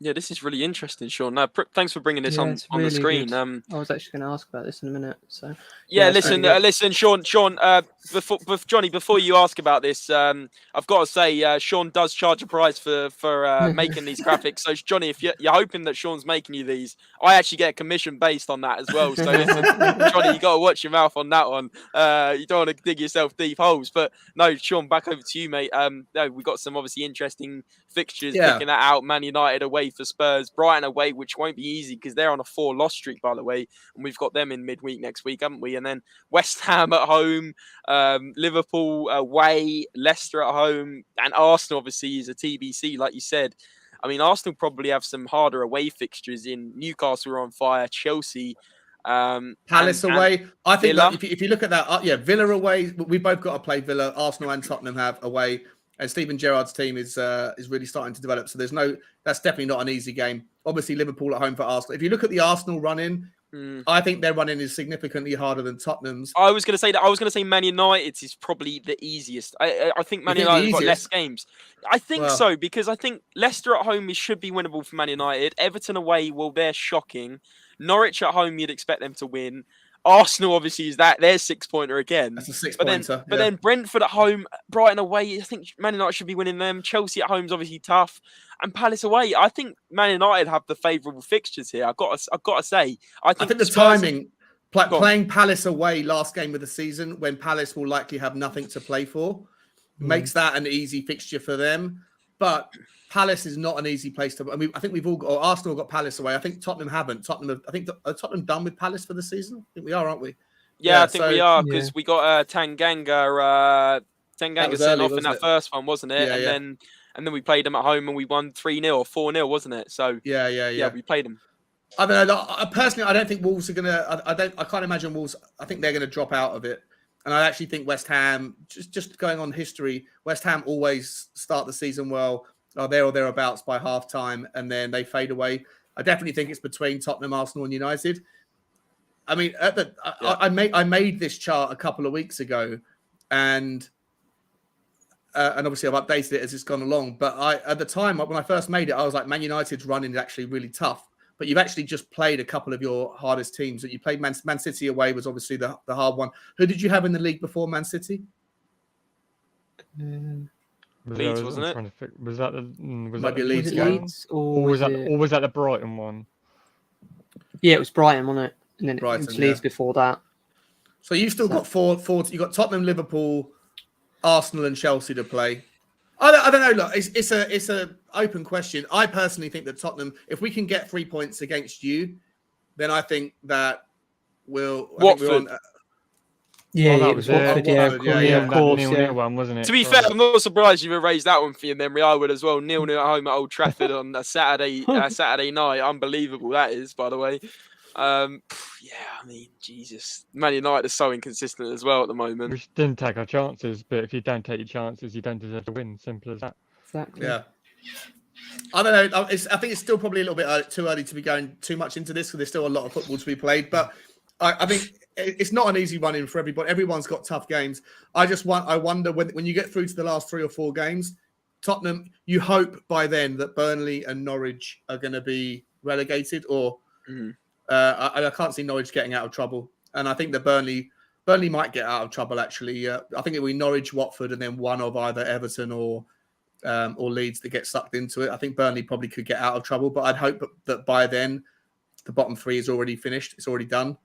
Yeah, this is really interesting, Sean. Thanks for bringing this on the really screen. Good. I was actually going to ask about this in a minute. So listen, Sean. Before Johnny, before you ask about this, I've got to say, Sean does charge a price for making these graphics. So, Johnny, if you're hoping that Sean's making you these, I actually get a commission based on that as well. So, listen, Johnny, you got to watch your mouth on that one. You don't want to dig yourself deep holes. But no, Sean, back over to you, mate. No, we got some obviously interesting fixtures. Picking that out, Man United away for Spurs, Brighton away, which won't be easy because they're on a 4-loss streak, by the way, and we've got them in midweek next week, haven't we? And then West Ham at home, Liverpool away, Leicester at home, and Arsenal obviously is a TBC, like you said. I mean, Arsenal probably have some harder away fixtures. In Newcastle are on fire, Chelsea, Palace away. I think Villa. that if you look at that, Villa away. We both got to play Villa. Arsenal and Tottenham have away. And Steven Gerrard's team is really starting to develop. So that's definitely not an easy game. Obviously, Liverpool at home for Arsenal. If you look at the Arsenal run-in, I think their run-in is significantly harder than Tottenham's. I was going to say that. I was going to say Man United is probably the easiest. I think Man United have got less games. I think so, because I think Leicester at home should be winnable for Man United. Everton away, well, they're shocking. Norwich at home, you'd expect them to win. Arsenal obviously is their 6-pointer again. That's a 6-pointer. But then Brentford at home, Brighton away. I think Man United should be winning them. Chelsea at home is obviously tough, and Palace away. I think Man United have the favourable fixtures here. I've got to say. I think the timing, playing Palace away last game of the season, when Palace will likely have nothing to play for, makes that an easy fixture for them. But Palace is not an easy place to. I mean, I think Arsenal got Palace away. I think Tottenham haven't. I think Tottenham done with Palace for the season. I think we are, aren't we? Yeah, I think we are, because we got Tanganga sent off in that first one, wasn't it? And then we played them at home and we won 3-0 or 4-0, wasn't it? So yeah, we played them. I don't know. Personally, I don't think Wolves are gonna. I can't imagine Wolves. I think they're gonna drop out of it. And I actually think West Ham, just going on history, West Ham always start the season well, are there or thereabouts by half time, and then they fade away. I definitely think it's between Tottenham, Arsenal, and United. I mean, I made this chart a couple of weeks ago, and obviously I've updated it as it's gone along. But at the time when I first made it, I was like, Man United's running is actually really tough. But you've actually just played a couple of your hardest teams. That you played Man City away was obviously the hard one. Who did you have in the league before Man City? Leeds, wasn't it? Was that Leeds game? Or was that the Brighton one? Yeah, it was Brighton, wasn't it? And then Brighton, it was Leeds before that. So you've still got four. You got Tottenham, Liverpool, Arsenal, and Chelsea to play. I don't know. Look, it's a open question. I personally think that Tottenham, if we can get 3 points against you, then I think that we'll. Watford. It was Watford. Of course. One, wasn't it? To be fair, I'm not surprised you erased that one for your memory. I would as well. 0-0 at home at Old Trafford on a Saturday night. Unbelievable that is, by the way. I mean, Jesus, Man United are so inconsistent as well at the moment. We didn't take our chances, but if you don't take your chances, you don't deserve to win. Simple as that. Exactly. Yeah. I don't know. I think it's still probably a little bit too early to be going too much into this because there's still a lot of football to be played. But I think it's not an easy run-in for everybody. Everyone's got tough games. I wonder when you get through to the last 3 or 4 games, Tottenham, you hope by then that Burnley and Norwich are going to be relegated, or I can't see Norwich getting out of trouble. And I think that Burnley might get out of trouble, actually. I think it will be Norwich, Watford, and then one of either Everton or Leeds that get sucked into it. I think Burnley probably could get out of trouble, but I'd hope that by then the bottom 3 is already finished. It's already done.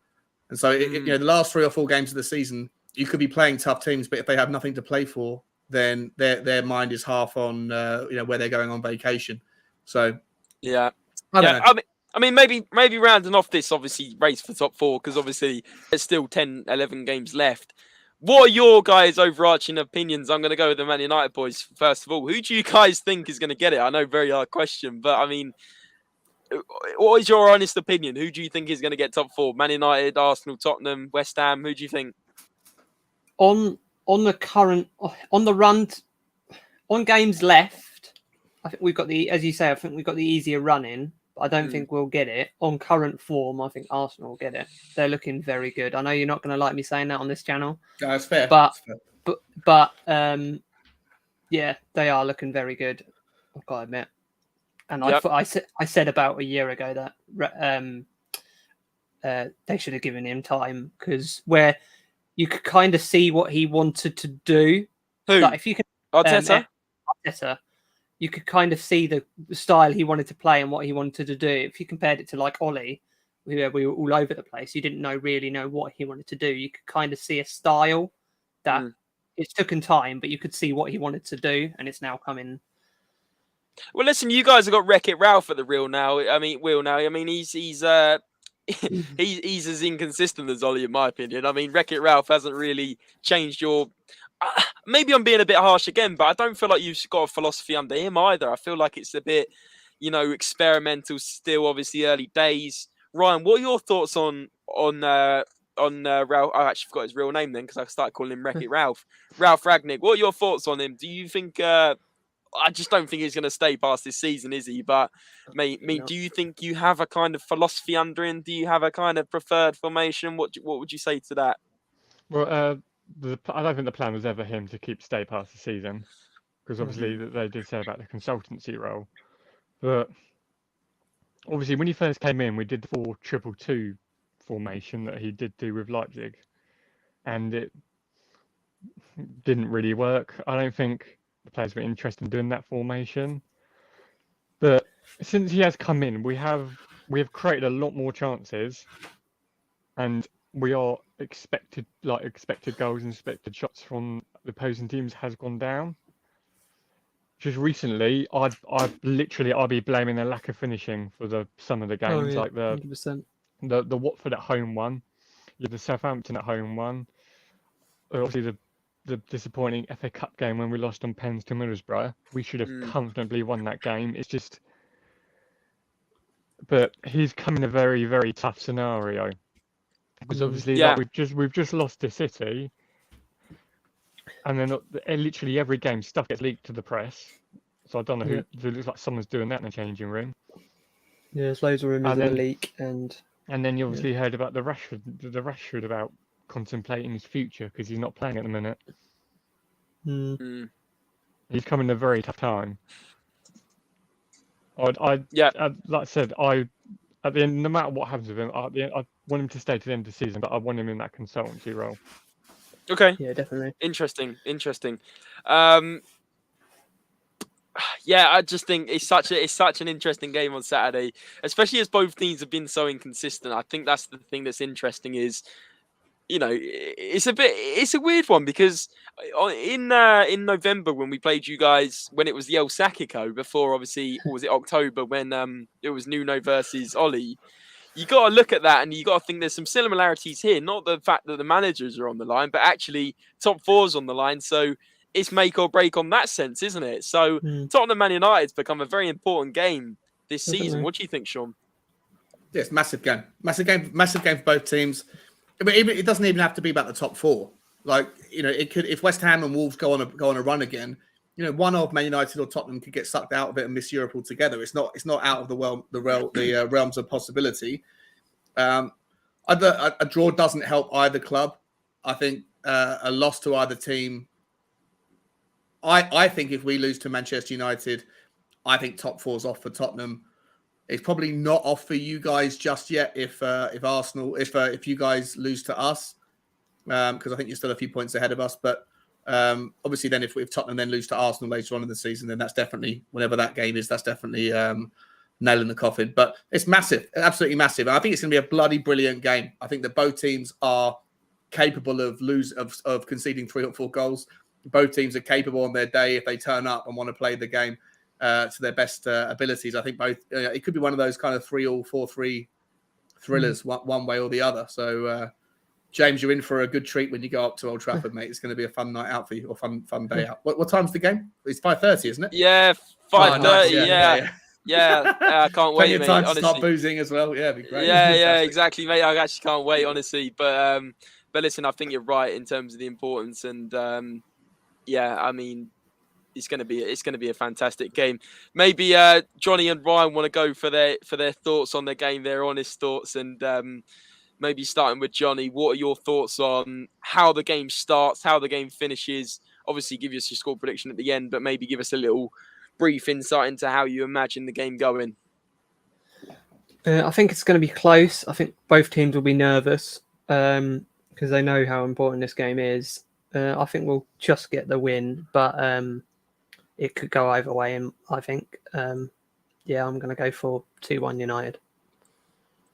And so, the last 3 or 4 games of the season, you could be playing tough teams, but if they have nothing to play for, then their mind is half on where they're going on vacation. So I don't know. I mean, maybe rounding off this obviously race for top 4, because obviously there's still 10, 11 games left. What are your guys' overarching opinions? I'm going to go with the Man United boys first of all. Who do you guys think is going to get it? I know, very hard question, but I mean, what is your honest opinion? Who do you think is going to get top 4? Man United, Arsenal, Tottenham, West Ham? Who do you think? On the run, on games left, I think we've got I think we've got the easier run in. But I don't think we'll get it. On current form, I think Arsenal will get it. They're looking very good. I know you're not going to like me saying that on this channel. No, that's fair. But they are looking very good. I've got to admit. And Yep. I said about a year ago that they should have given him time, because where you could kind of see what he wanted to do. Who? Like if you could Arteta? Arteta, you could kind of see the style he wanted to play and what he wanted to do. If you compared it to like Ollie, where we were all over the place, you didn't really know what he wanted to do. You could kind of see a style that it's taken time, but you could see what he wanted to do, and it's now coming. Well, listen, you guys have got Wreck-It Ralph at the wheel now. I mean, he's as inconsistent as Ollie, in my opinion. I mean, Wreck-It Ralph hasn't really changed your. Maybe I'm being a bit harsh again, but I don't feel like you've got a philosophy under him either. I feel like it's a bit, experimental still. Obviously, early days. Ryan, what are your thoughts on Ralph? I actually forgot his real name then, because I started calling him Wreck-It Ralph. Ralph Ragnick. What are your thoughts on him? Do you think? I just don't think he's going to stay past this season, is he? But, do you think you have a kind of philosophy under him? Do you have a kind of preferred formation? What would you say to that? Well, I don't think the plan was ever him to stay past the season, because obviously they did say about the consultancy role. But obviously, when he first came in, we did the 4-2-2 formation that he did do with Leipzig, and it didn't really work. I don't think the players were interested in doing that formation. But since he has come in, we have created a lot more chances, and we are expected goals and expected shots from the opposing teams has gone down. Just recently, I'd be blaming the lack of finishing for some of the games, like the 100%. the Watford at home one, the Southampton at home one, obviously the disappointing FA Cup game when we lost on pens to Middlesbrough. We should have comfortably won that game. It's just, but he's come in a very, very tough scenario, because obviously we've just lost to City, and then literally every game stuff gets leaked to the press. So I don't know who. It looks like someone's doing that in the changing room. Yeah, there's loads of rumours of a leak, and then you obviously heard about the Rashford about contemplating his future because he's not playing at the minute. He's come in a very tough time. Like I said, at the end, no matter what happens with him, I want him to stay to the end of the season, but I want him in that consultancy role. Okay. Yeah, definitely. Interesting. I just think it's such an interesting game on Saturday, especially as both teams have been so inconsistent. I think that's the thing that's interesting is, it's a weird one, because in November when we played you guys, when it was the El Sacico, before obviously, or was it October when it was Nuno versus Ollie, you got to look at that and you got to think there's some similarities here. Not the fact that the managers are on the line, but actually top four's on the line. So it's make or break on that sense, isn't it? So Tottenham Man United's become a very important game this season. What do you think, Sean? Yes, massive game for both teams. But it doesn't even have to be about the top four. Like, it could, if West Ham and Wolves go on a run again, one of Man United or Tottenham could get sucked out of it and miss Europe altogether. It's not out of the realms of possibility. A draw doesn't help either club. I think a loss to either team. I think if we lose to Manchester United, I think top four's off for Tottenham. It's probably not off for you guys just yet. If you guys lose to us, because I think you're still a few points ahead of us. But obviously, then if Tottenham then lose to Arsenal later on in the season, then that's definitely, whenever that game is, that's definitely nail in the coffin. But it's massive, absolutely massive. And I think it's going to be a bloody brilliant game. I think that both teams are capable of conceding 3 or 4 goals. Both teams are capable on their day if they turn up and want to play the game to their best abilities. I think both. It could be one of those kind of 3 or 4-3 thrillers, one way or the other. So, James, you're in for a good treat when you go up to Old Trafford, mate. It's going to be a fun night out for you, or fun day out. What time's the game? It's 5:30, isn't it? Yeah, 5:30. Nice. Yeah. I can't wait, mate. Plenty of time to honestly. start boozing as well. Yeah, it'd be great. Yeah, exactly, mate. I actually can't wait, honestly. But listen, I think you're right in terms of the importance, and I mean, it's going to be a fantastic game. Maybe Johnny and Ryan want to go for their thoughts on the game, their honest thoughts, and maybe starting with Johnny. What are your thoughts on how the game starts, how the game finishes? Obviously, give us your score prediction at the end, but maybe give us a little brief insight into how you imagine the game going? I think it's going to be close. I think both teams will be nervous because they know how important this game is. I think we'll just get the win, but it could go either way. And I think, I'm going to go for 2-1 United.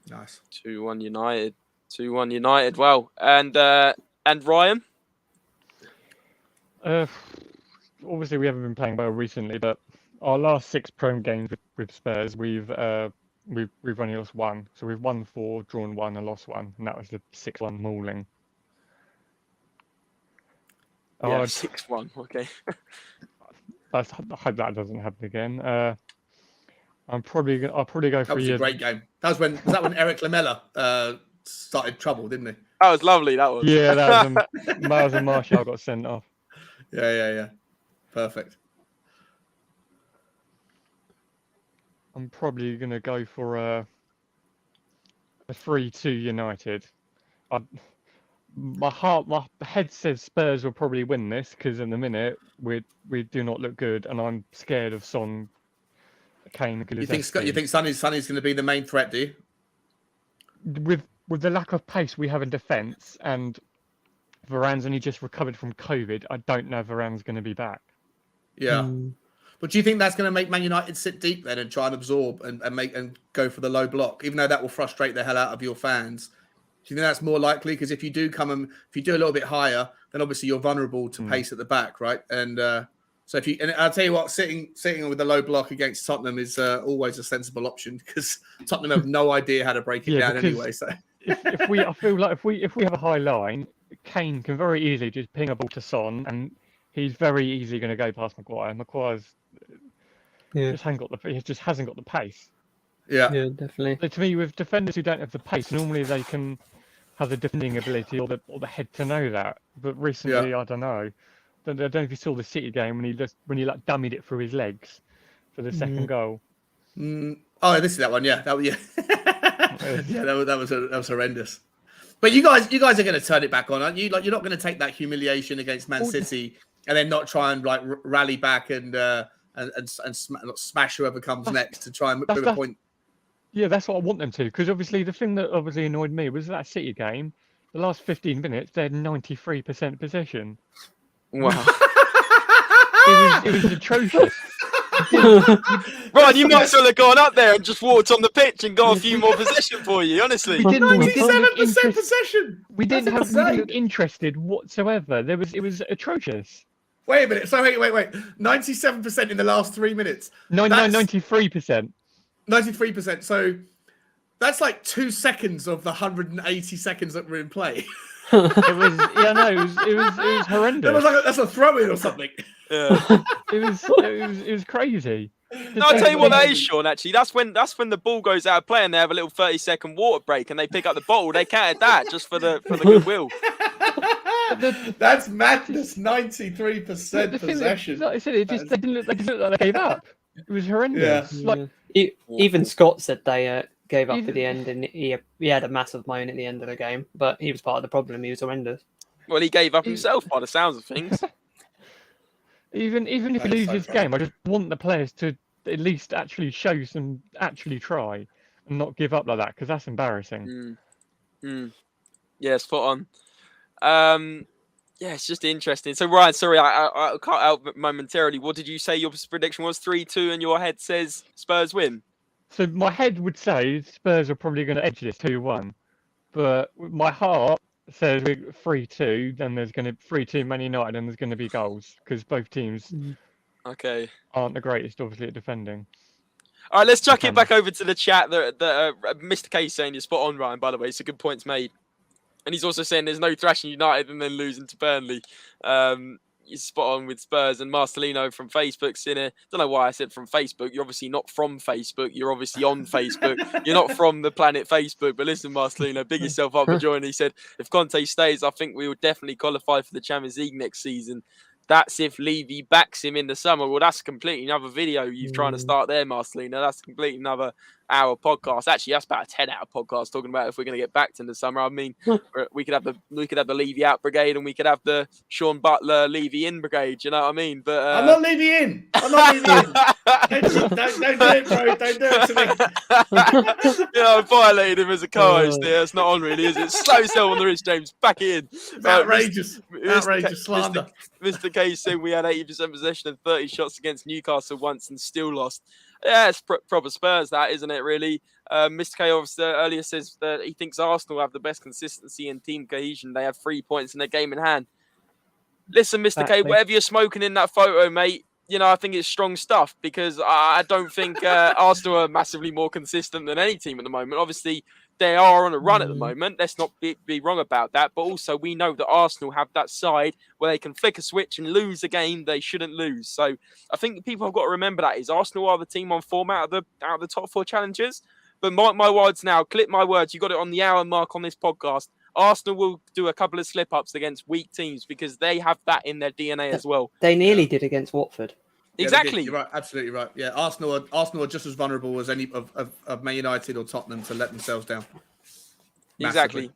Nice. 2-1 United. 2-1 United. Well, and Ryan? Obviously, we haven't been playing well recently, but our last 6 Prem games with Spurs, we've only lost 1. So we've won 4, drawn 1, and lost 1, and that was the 6-1 mauling. Yeah, 6-1. Okay. I hope that doesn't happen again. I'll probably go for that was a great game. Was that when Eric Lamela started trouble, didn't he? That was lovely. That was. Yeah, that was when Martial got sent off. Yeah. Perfect. I'm probably gonna go for a 3-2 United. My head says Spurs will probably win this because in the minute we do not look good, and I'm scared of Son, Kane. You think Sonny's going to be the main threat? Do you? With the lack of pace we have in defence, and Varane's only just recovered from COVID, I don't know if Varane's going to be back. Yeah. But do you think that's going to make Man United sit deep then and try and absorb and go for the low block, even though that will frustrate the hell out of your fans? Do you think that's more likely? Because if you do if you do a little bit higher, then obviously you're vulnerable to pace at the back, right? And so and I'll tell you what, sitting with a low block against Tottenham is always a sensible option because Tottenham have no idea how to break it down anyway. So I feel like if we have a high line, Kane can very easily just ping a ball to Son, and he's very easily going to go past Maguire. Maguire's just hasn't got the pace. Yeah, definitely. So to me, with defenders who don't have the pace, normally they can have the defending ability or the head to know that. But recently, I don't know. I don't know if you saw the City game when he like dummied it through his legs for the second goal. Oh, this is that one. Yeah, that was horrendous. But you guys are going to turn it back on, aren't you? Like you're not going to take that humiliation against Man City and then not try and like rally back and smash whoever comes next to try and put a point. Yeah, that's what I want them to, because obviously the thing that obviously annoyed me was that City game. The last 15 minutes, they had 93% possession. Wow, it was atrocious. Ryan, you might as well have gone up there and just walked on the pitch and got a few more possession for you. Honestly, 97% possession. We didn't look interested whatsoever. It was atrocious. Wait a minute. So wait. 97% in the last 3 minutes. No, 93%. 93%. So that's like 2 seconds of the 180 seconds that were in play. It was horrendous. That's a throw-in or something. Yeah. It was crazy. No, I'll tell you what that is, Sean, actually. That's when the ball goes out of play and they have a little 30-second water break and they pick up the bottle. They counted that just for the goodwill. That's madness. 93% possession. Like I said, they didn't look like they gave up. It was horrendous. Yeah. Even Scott said they gave up at the end, and he had a massive moan at the end of the game. But he was part of the problem. He was horrendous. Well, he gave up himself by the sounds of things. Even if he loses this game, I just want the players to at least actually actually try, and not give up like that, because that's embarrassing. Yeah, spot on. Yeah, it's just interesting. So, Ryan, sorry, I cut out momentarily. What did you say your prediction was? 3-2, and your head says Spurs win? So my head would say Spurs are probably going to edge this 2-1. But my heart says 3-2, then there's going to 3-2 Man United, and there's going to be goals, because both teams aren't the greatest, obviously, at defending. All right, let's chuck it back over to the chat. Mr. K saying you're spot on, Ryan, by the way. So good points made. And he's also saying there's no thrashing United and then losing to Burnley. He's spot on with Spurs. And Marcelino from Facebook's in it. Don't know why I said from Facebook. You're obviously not from Facebook. You're obviously on Facebook. You're not from the planet Facebook. But listen, Marcelino, big yourself up for joining. He said, if Conte stays, I think we will definitely qualify for the Champions League next season. That's if Levy backs him in the summer. Well, that's completely another video you're trying to start there, Marcelino. That's completely another hour podcast. Actually, that's about a 10-hour podcast talking about if we're going to get backed in the summer. I mean, we could have the Levy out brigade, and we could have the Sean Butler Levy in brigade. You know what I mean? But I'm not Levy in. I'm not Levy in. Don't do it, bro. Don't do it to me. I violated him as a co-host there. It's not on, really, is it? Slow yourself on the wrist, James. Back in. It's outrageous. Outrageous slander. Mr. K said we had 80% possession and 30 shots against Newcastle once and still lost. Yeah, it's proper Spurs, that, isn't it, really? Mr. K obviously earlier says that he thinks Arsenal have the best consistency and team cohesion. They have 3 points in their game in hand. Listen, Mr. K, whatever you're smoking in that photo, mate, I think it's strong stuff, because I don't think Arsenal are massively more consistent than any team at the moment. Obviously, they are on a run at the moment. Let's not be wrong about that. But also, we know that Arsenal have that side where they can flick a switch and lose a game they shouldn't lose. So I think people have got to remember that is Arsenal are the team on form out of the top 4 challengers. But mark my words now, clip my words. You got it on the hour mark on this podcast. Arsenal will do a couple of slip-ups against weak teams because they have that in their DNA as well. They nearly did against Watford. Exactly. You're right. Absolutely right. Yeah, Arsenal are just as vulnerable as any of Man United or Tottenham to let themselves down. Massively. Exactly.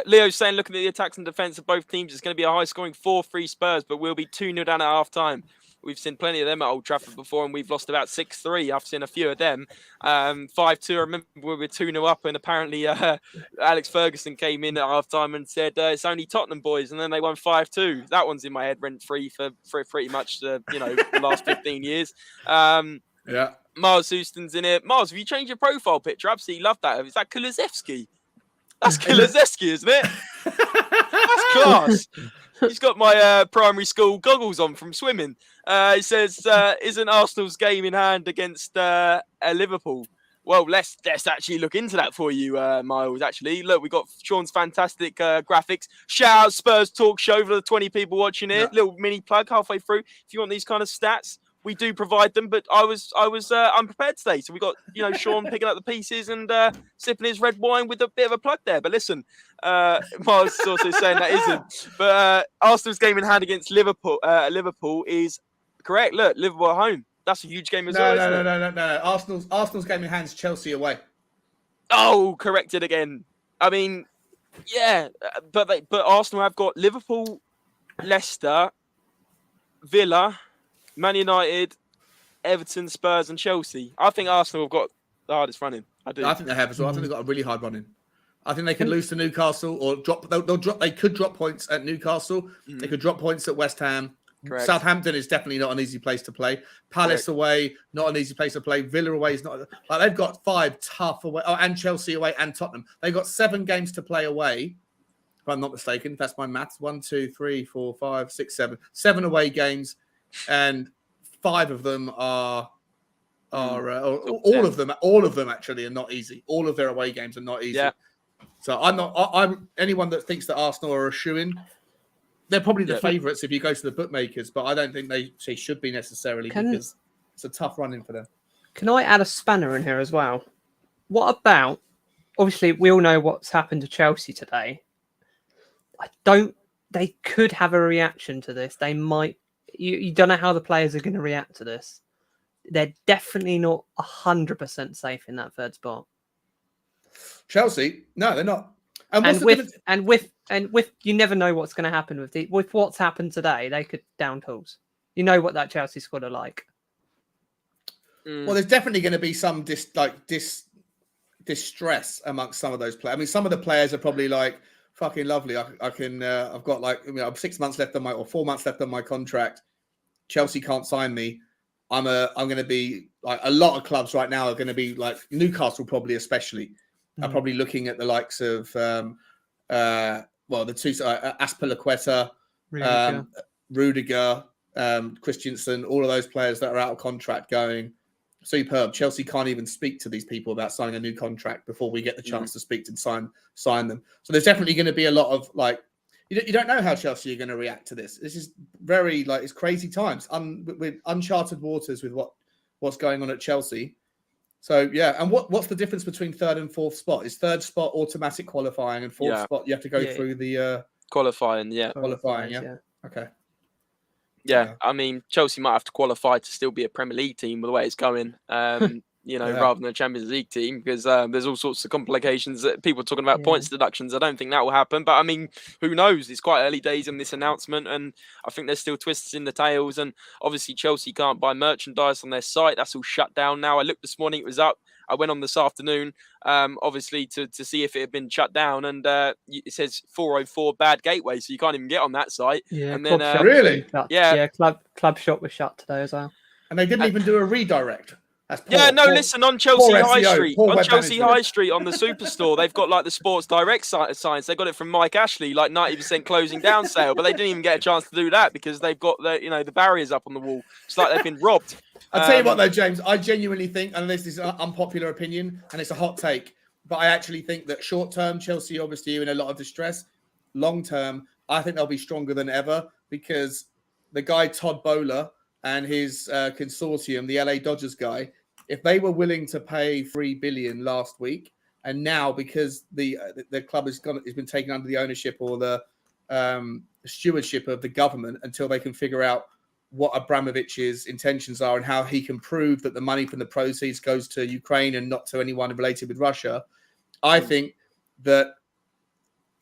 Leo's saying, looking at the attacks and defence of both teams, it's going to be a high-scoring 4-3 Spurs, but we'll be 2-0 down at half-time. We've seen plenty of them at Old Trafford before, and we've lost about 6-3. I've seen a few of them. 5-2, I remember we were 2-0 up, and apparently Alex Ferguson came in at half-time and said, it's only Tottenham boys, and then they won 5-2. That one's in my head rent-free for pretty much the last 15 years. Yeah. Miles Houston's in it. Miles, have you changed your profile picture? Absolutely love that. Is that Kulusevski? That's Kulusevski, isn't it? That's class. He's got my primary school goggles on from swimming. He says, isn't Arsenal's game in hand against Liverpool? Well, let's actually look into that for you, Miles, actually. Look, we got Sean's fantastic graphics. Shout out Spurs Talk Show for the 20 people watching it. Yeah. Little mini plug halfway through. If you want these kind of stats, we do provide them, but I was unprepared today. So we got, Sean picking up the pieces and sipping his red wine with a bit of a plug there. But listen, Miles is also saying that isn't. But Arsenal's game in hand against Liverpool is correct. Look, Liverpool at home. That's a huge game as well. No. Arsenal's game in hand is Chelsea away. Oh, corrected again. I mean, yeah, but Arsenal have got Liverpool, Leicester, Villa, Man United, Everton, Spurs, and Chelsea. I think Arsenal have got the hardest running. I do. I think they have as well. I think they've got a really hard running. I think they could lose to Newcastle or drop. They'll drop. They could drop points at Newcastle. They could drop points at West Ham. Correct. Southampton is definitely not an easy place to play. Palace away, not an easy place to play. Villa away is not. Like, they've got 5 tough away. Oh, and Chelsea away and Tottenham. They've got 7 games to play away. If I'm not mistaken, that's my maths. 1, 2, 3, 4, 5, 6, 7. 7 away games, and 5 of them are all of them actually are not easy. All of their away games are not easy. Yeah. So I'm anyone that thinks that Arsenal are a shoo-in. They're probably the favourites if you go to the bookmakers, but I don't think they should be necessarily because it's a tough run-in for them. Can I add a spanner in here as well? What about, obviously, we all know what's happened to Chelsea today. They could have a reaction to this. They might. You don't know how the players are going to react to this. They're definitely not 100% safe in that third spot. Chelsea? No, they're not. And with you never know what's going to happen with what's happened today. They could down tools. You know what that Chelsea squad are like. Well, there's definitely going to be some distress amongst some of those players. I mean, some of the players are probably like, fucking lovely. I've got 6 months left on or 4 months left on my contract. Chelsea can't sign me. I'm going to be like a lot of clubs right now are going to be like Newcastle probably especially are probably looking at the likes of the two Azpilicueta, Rudiger, Christensen, all of those players that are out of contract going superb. Chelsea can't even speak to these people about signing a new contract before we get the chance to speak and sign them. So there's definitely going to be a lot of like, you don't know how Chelsea are going to react to this. This is very it's crazy times, with uncharted waters with what's going on at Chelsea. So yeah, and what's the difference between third and fourth spot? Is third spot automatic qualifying and fourth spot you have to go through the qualifying? Qualifying, yeah. Okay. Yeah, I mean, Chelsea might have to qualify to still be a Premier League team with the way it's going. rather than a Champions League team, because there's all sorts of complications that people are talking about points deductions. I don't think that will happen, but I mean, who knows? It's quite early days in this announcement, and I think there's still twists in the tails. And obviously, Chelsea can't buy merchandise on their site. That's all shut down now. I looked this morning; it was up. I went on this afternoon, obviously, to see if it had been shut down, and it says 404 bad gateway, so you can't even get on that site. Yeah, and then really? Yeah, club shop was shut today as well. And they didn't even do a redirect. That's poor, yeah, no, listen, on Chelsea High Street, on Chelsea High Street, on the Superstore, they've got like the Sports Direct signs. They got it from Mike Ashley, like 90% closing down sale, but they didn't even get a chance to do that because they've got the barriers up on the wall. It's like they've been robbed. I'll tell you what though, James, I genuinely think, and this is an unpopular opinion, and it's a hot take, but I actually think that short term, Chelsea obviously are in a lot of distress. Long term, I think they'll be stronger than ever because the guy Todd Bowler and his consortium, the LA Dodgers guy, if they were willing to pay $3 billion last week, and now because the club has been taken under the ownership or the stewardship of the government until they can figure out what Abramovich's intentions are and how he can prove that the money from the proceeds goes to Ukraine and not to anyone related with Russia. I think that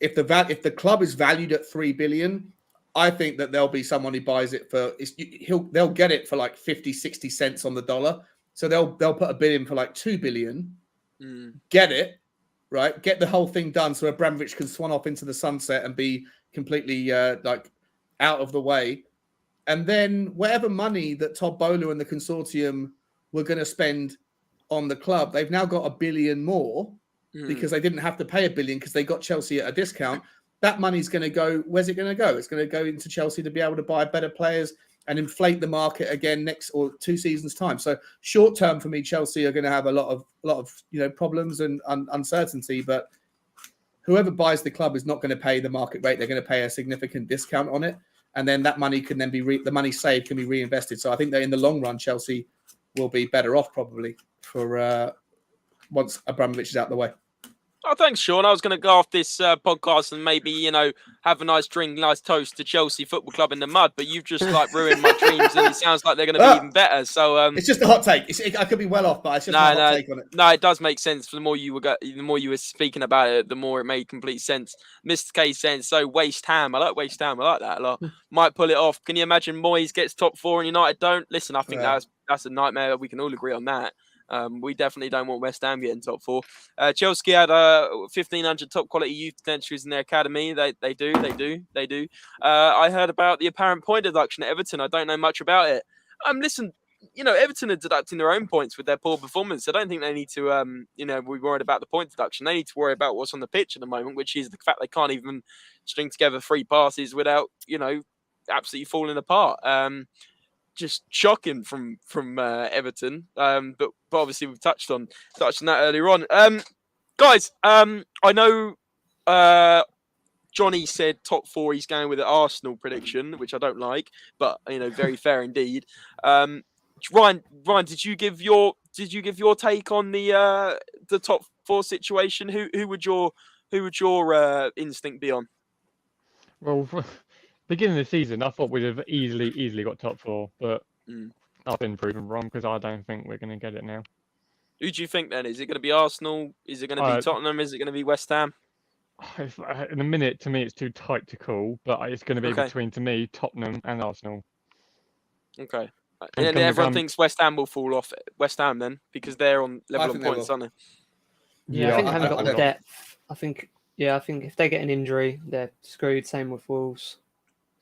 if the club is valued at $3 billion, I think that there'll be someone who buys it for they'll get it for like 50, 60 cents on the dollar. So they'll put a bid in for like $2 billion, get it, right? Get the whole thing done so Abramovich can swan off into the sunset and be completely like out of the way. And then whatever money that Todd Bowler and the consortium were going to spend on the club, they've now got $1 billion more because they didn't have to pay $1 billion because they got Chelsea at a discount. That money's going to go, where's it going to go? It's going to go into Chelsea to be able to buy better players and inflate the market again next or 2 seasons time. So short term for me, Chelsea are going to have a lot of problems and uncertainty, but whoever buys the club is not going to pay the market rate. They're going to pay a significant discount on it. And then that money can then be the money saved can be reinvested. So I think that in the long run, Chelsea will be better off probably for once Abramovich is out of the way. Oh, thanks, Sean. I was going to go off this podcast and maybe, have a nice drink, nice toast to Chelsea Football Club in the mud, but you've just ruined my dreams and it sounds like they're going to be even better. So it's just a hot take. I could be well off, but it's just a hot take on it. No, it does make sense. The more you were speaking about it, the more it made complete sense. Mr. K saying, so West Ham. I like West Ham. I like that a lot. Might pull it off. Can you imagine Moyes gets top 4 and United don't? Listen, I think that's a nightmare. We can all agree on that. We definitely don't want West Ham getting top 4. Chelsea had 1,500 top quality youth potentials in their academy. They do. I heard about the apparent point deduction at Everton. I don't know much about it. Listen, Everton are deducting their own points with their poor performance. I don't think they need to, be worried about the point deduction. They need to worry about what's on the pitch at the moment, which is the fact they can't even string together 3 passes without, absolutely falling apart. Just shocking from Everton, but obviously we've touched on that earlier on. Guys, I know Johnny said top 4. He's going with an Arsenal prediction, which I don't like, but very fair indeed. Ryan, did you give your take on the top 4 situation? Who would your instinct be on? Well, beginning of the season, I thought we'd have easily got top 4, but I've been proven wrong because I don't think we're going to get it now. Who do you think then? Is it going to be Arsenal? Is it going to be Tottenham? Is it going to be West Ham? In a minute, to me, it's too tight to call, but it's going to be between, to me, Tottenham and Arsenal. Okay. And everyone thinks West Ham will fall off. West Ham then, because they're on level of points, aren't they? Yeah, I think they haven't got the depth. I think if they get an injury, they're screwed. Same with Wolves.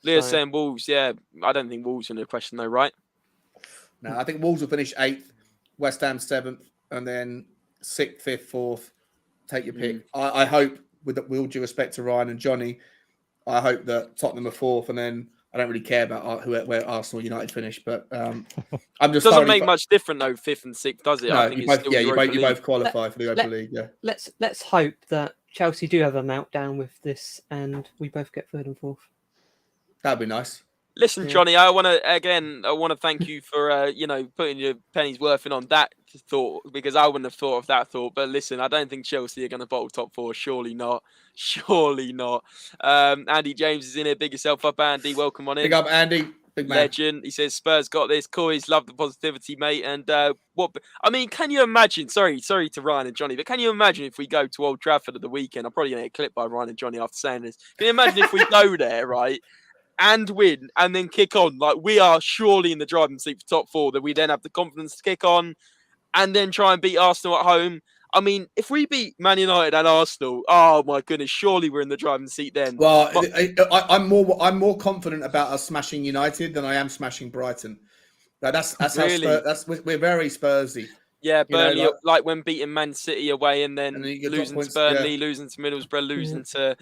Leah's saying Wolves, yeah. I don't think Wolves are in the question though, right? No, I think Wolves will finish 8th, West Ham 7th, and then 6th, 5th, 4th. Take your pick. I hope, with all due respect to Ryan and Johnny, I hope that Tottenham are 4th, and then I don't really care about where Arsenal United finish, but I'm just. Doesn't make much difference though, 5th and 6th, does it? No, I think you both qualify for the Europa League. Yeah. Let's hope that Chelsea do have a meltdown with this, and we both get 3rd and 4th. That'd be nice. Listen, Johnny, I want to thank you for putting your penny's worth in on that thought, because I wouldn't have thought of that thought. But listen, I don't think Chelsea are going to bottle top 4. Surely not. Andy James is in here. Big yourself up, Andy. Welcome on in. Big up, Andy. Big man. Legend. He says Spurs got this. COYS, love the positivity, mate. And can you imagine? Sorry to Ryan and Johnny, but can you imagine if we go to Old Trafford at the weekend? I'm probably gonna get clipped by Ryan and Johnny after saying this. Can you imagine if we go there, right, and win, and then kick on? Like, we are surely in the driving seat for top 4. That we then have the confidence to kick on, and then try and beat Arsenal at home. I mean, if we beat Man United and Arsenal, oh my goodness, surely we're in the driving seat then. Well, I'm more confident about us smashing United than I am smashing Brighton. That's really? how we're very Spursy. Yeah, Burnley, like when beating Man City away and then losing points, to Burnley, losing to Middlesbrough, losing to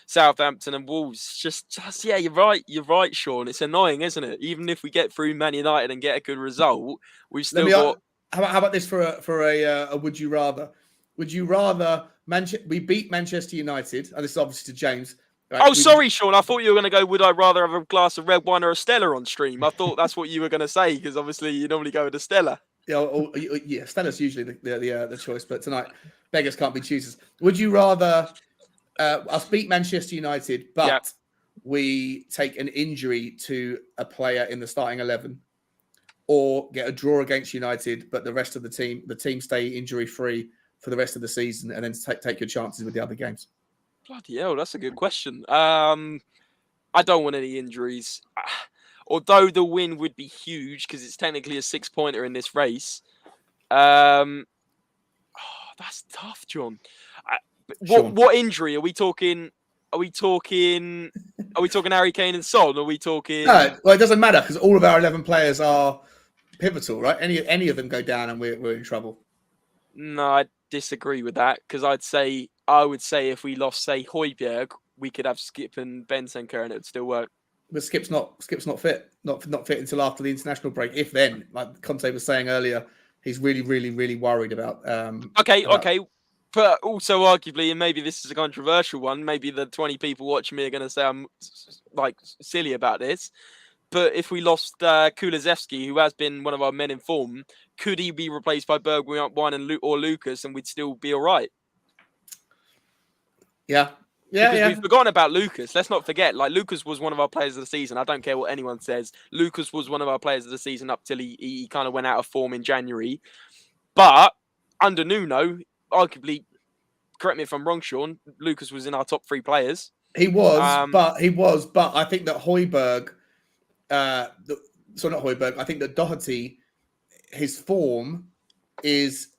Southampton and Wolves. Just yeah, you're right, Sean. It's annoying, isn't it? Even if we get through Man United and get a good result, we've still got. How about this for a would you rather? Would you rather we beat Manchester United? And this is obviously to James. Right? Sorry, Sean. I thought you were going to go, would I rather have a glass of red wine or a Stella on stream? I thought that's what you were going to say, because obviously you normally go with a Stella. Yeah, Stella's usually the choice, but tonight beggars can't be choosers. Would you rather us beat Manchester United, but we take an injury to a player in the starting 11, or get a draw against United, but the rest of the team stay injury free for the rest of the season, and then take your chances with the other games? Bloody hell, that's a good question. I don't want any injuries. Although the win would be huge because it's technically a 6-pointer in this race. That's tough, John. What injury are we talking? Are we talking Harry Kane and Son? Are we talking? No, well, it doesn't matter because all of our 11 players are pivotal, right? Any of them go down and we're in trouble. No, I disagree with that because I would say if we lost, say, Højbjerg, we could have Skip and Bentancur and it would still work. But Skip's not fit. Not fit until after the international break. If then, like Conte was saying earlier, he's really, really, really worried about. Okay. But also, arguably, and maybe this is a controversial one, maybe the 20 people watching me are going to say I'm like silly about this. But if we lost Kulusevski, who has been one of our men in form, could he be replaced by Bergwijn or Lucas, and we'd still be all right? Yeah. We've forgotten about Lucas. Let's not forget, like, Lucas was one of our players of the season. I don't care what anyone says. Lucas was one of our players of the season up till he kind of went out of form in January. But under Nuno, arguably, correct me if I'm wrong, Sean, Lucas was in our top 3 players. He was, but I think that Højbjerg, not Højbjerg, I think that Doherty, his form is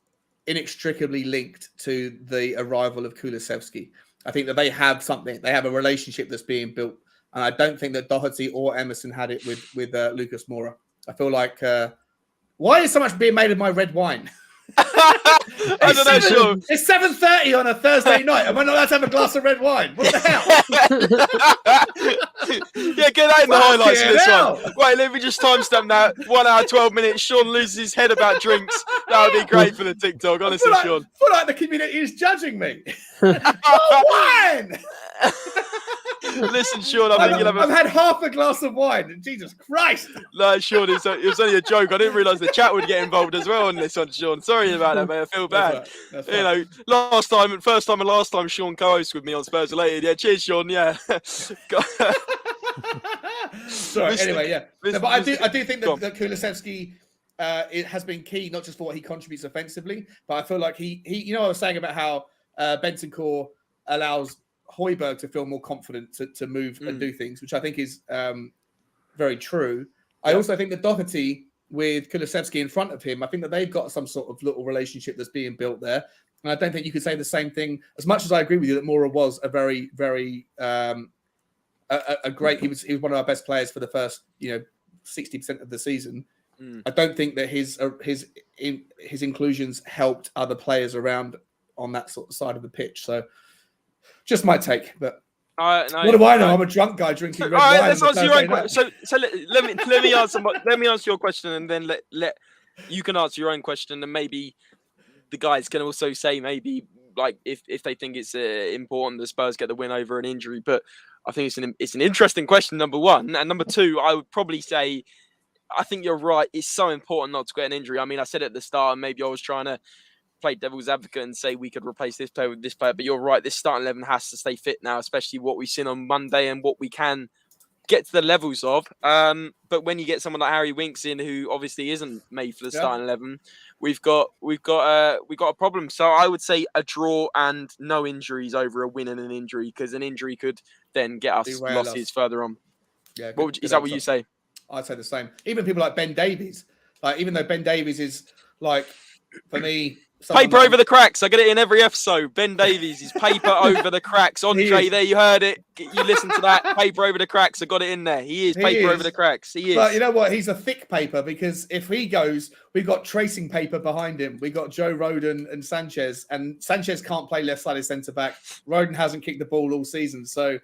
inextricably linked to the arrival of Kulusevski. I think that they have a relationship that's being built. And I don't think that Doherty or Emerson had it with Lucas Moura. I feel like, why is so much being made of my red wine? I don't know, sure. It's 7:30 on a Thursday night. Am I not allowed to have a glass of red wine? What the hell? Yeah, get that in the highlights of this one. Wait, let me just timestamp that. 1 hour, 12 minutes. Sean loses his head about drinks. That would be great for the TikTok, honestly, Sean. I feel like the community is judging me. Wine! Listen, Sean, I've had half a glass of wine. Jesus Christ! No, Sean, it was only a joke. I didn't realise the chat would get involved as well on this one, Sean. Sorry about that, mate. I feel bad. That's right. First time and last time Sean co-hosts with me on Spurs Related. Yeah, cheers, Sean. Yeah. Sorry. Anyway, yeah. But I do think that Kulusevski it has been key, not just for what he contributes offensively, but I feel like he I was saying about how Bentancur allows Højbjerg to feel more confident to move and do things, which I think is very true. I also think that Doherty with Kulusevski in front of him, I think that they've got some sort of little relationship that's being built there. And I don't think you could say the same thing, as much as I agree with you that Moura was a very, very great, he was one of our best players for the first 60% of the season. I don't think that his inclusions helped other players around on that sort of side of the pitch. So just my take, but what do I know? I'm a drunk guy drinking red wine. Let's answer your own question. So let me answer your question, and then let you can answer your own question, and maybe the guys can also say maybe like if they think it's important the Spurs get the win over an injury. But I think it's an interesting question, number one, and number two, I would probably say I think you're right. It's so important not to get an injury. I mean, I said at the start, and maybe I was trying to play devil's advocate and say we could replace this player with this player, but you're right. This starting 11 has to stay fit now, especially what we've seen on Monday and what we can get to the levels of. But when you get someone like Harry Winks in, who obviously isn't made for the starting 11, we've got a problem. So I would say a draw and no injuries over a win and an injury, because an injury could then get us losses further on. Yeah, is that what you say? I'd say the same. Even people like Ben Davies, like even though Ben Davies is like, for me, paper over the cracks. I get it in every episode. Ben Davies is paper over the cracks. Andre, there you heard it. You listen to that. Paper over the cracks. I got it in there. He is paper over the cracks. He is. But you know what? He's a thick paper, because if he goes, we've got tracing paper behind him. We got Joe Rodon and Sanchez can't play left-sided centre back. Rodon hasn't kicked the ball all season, so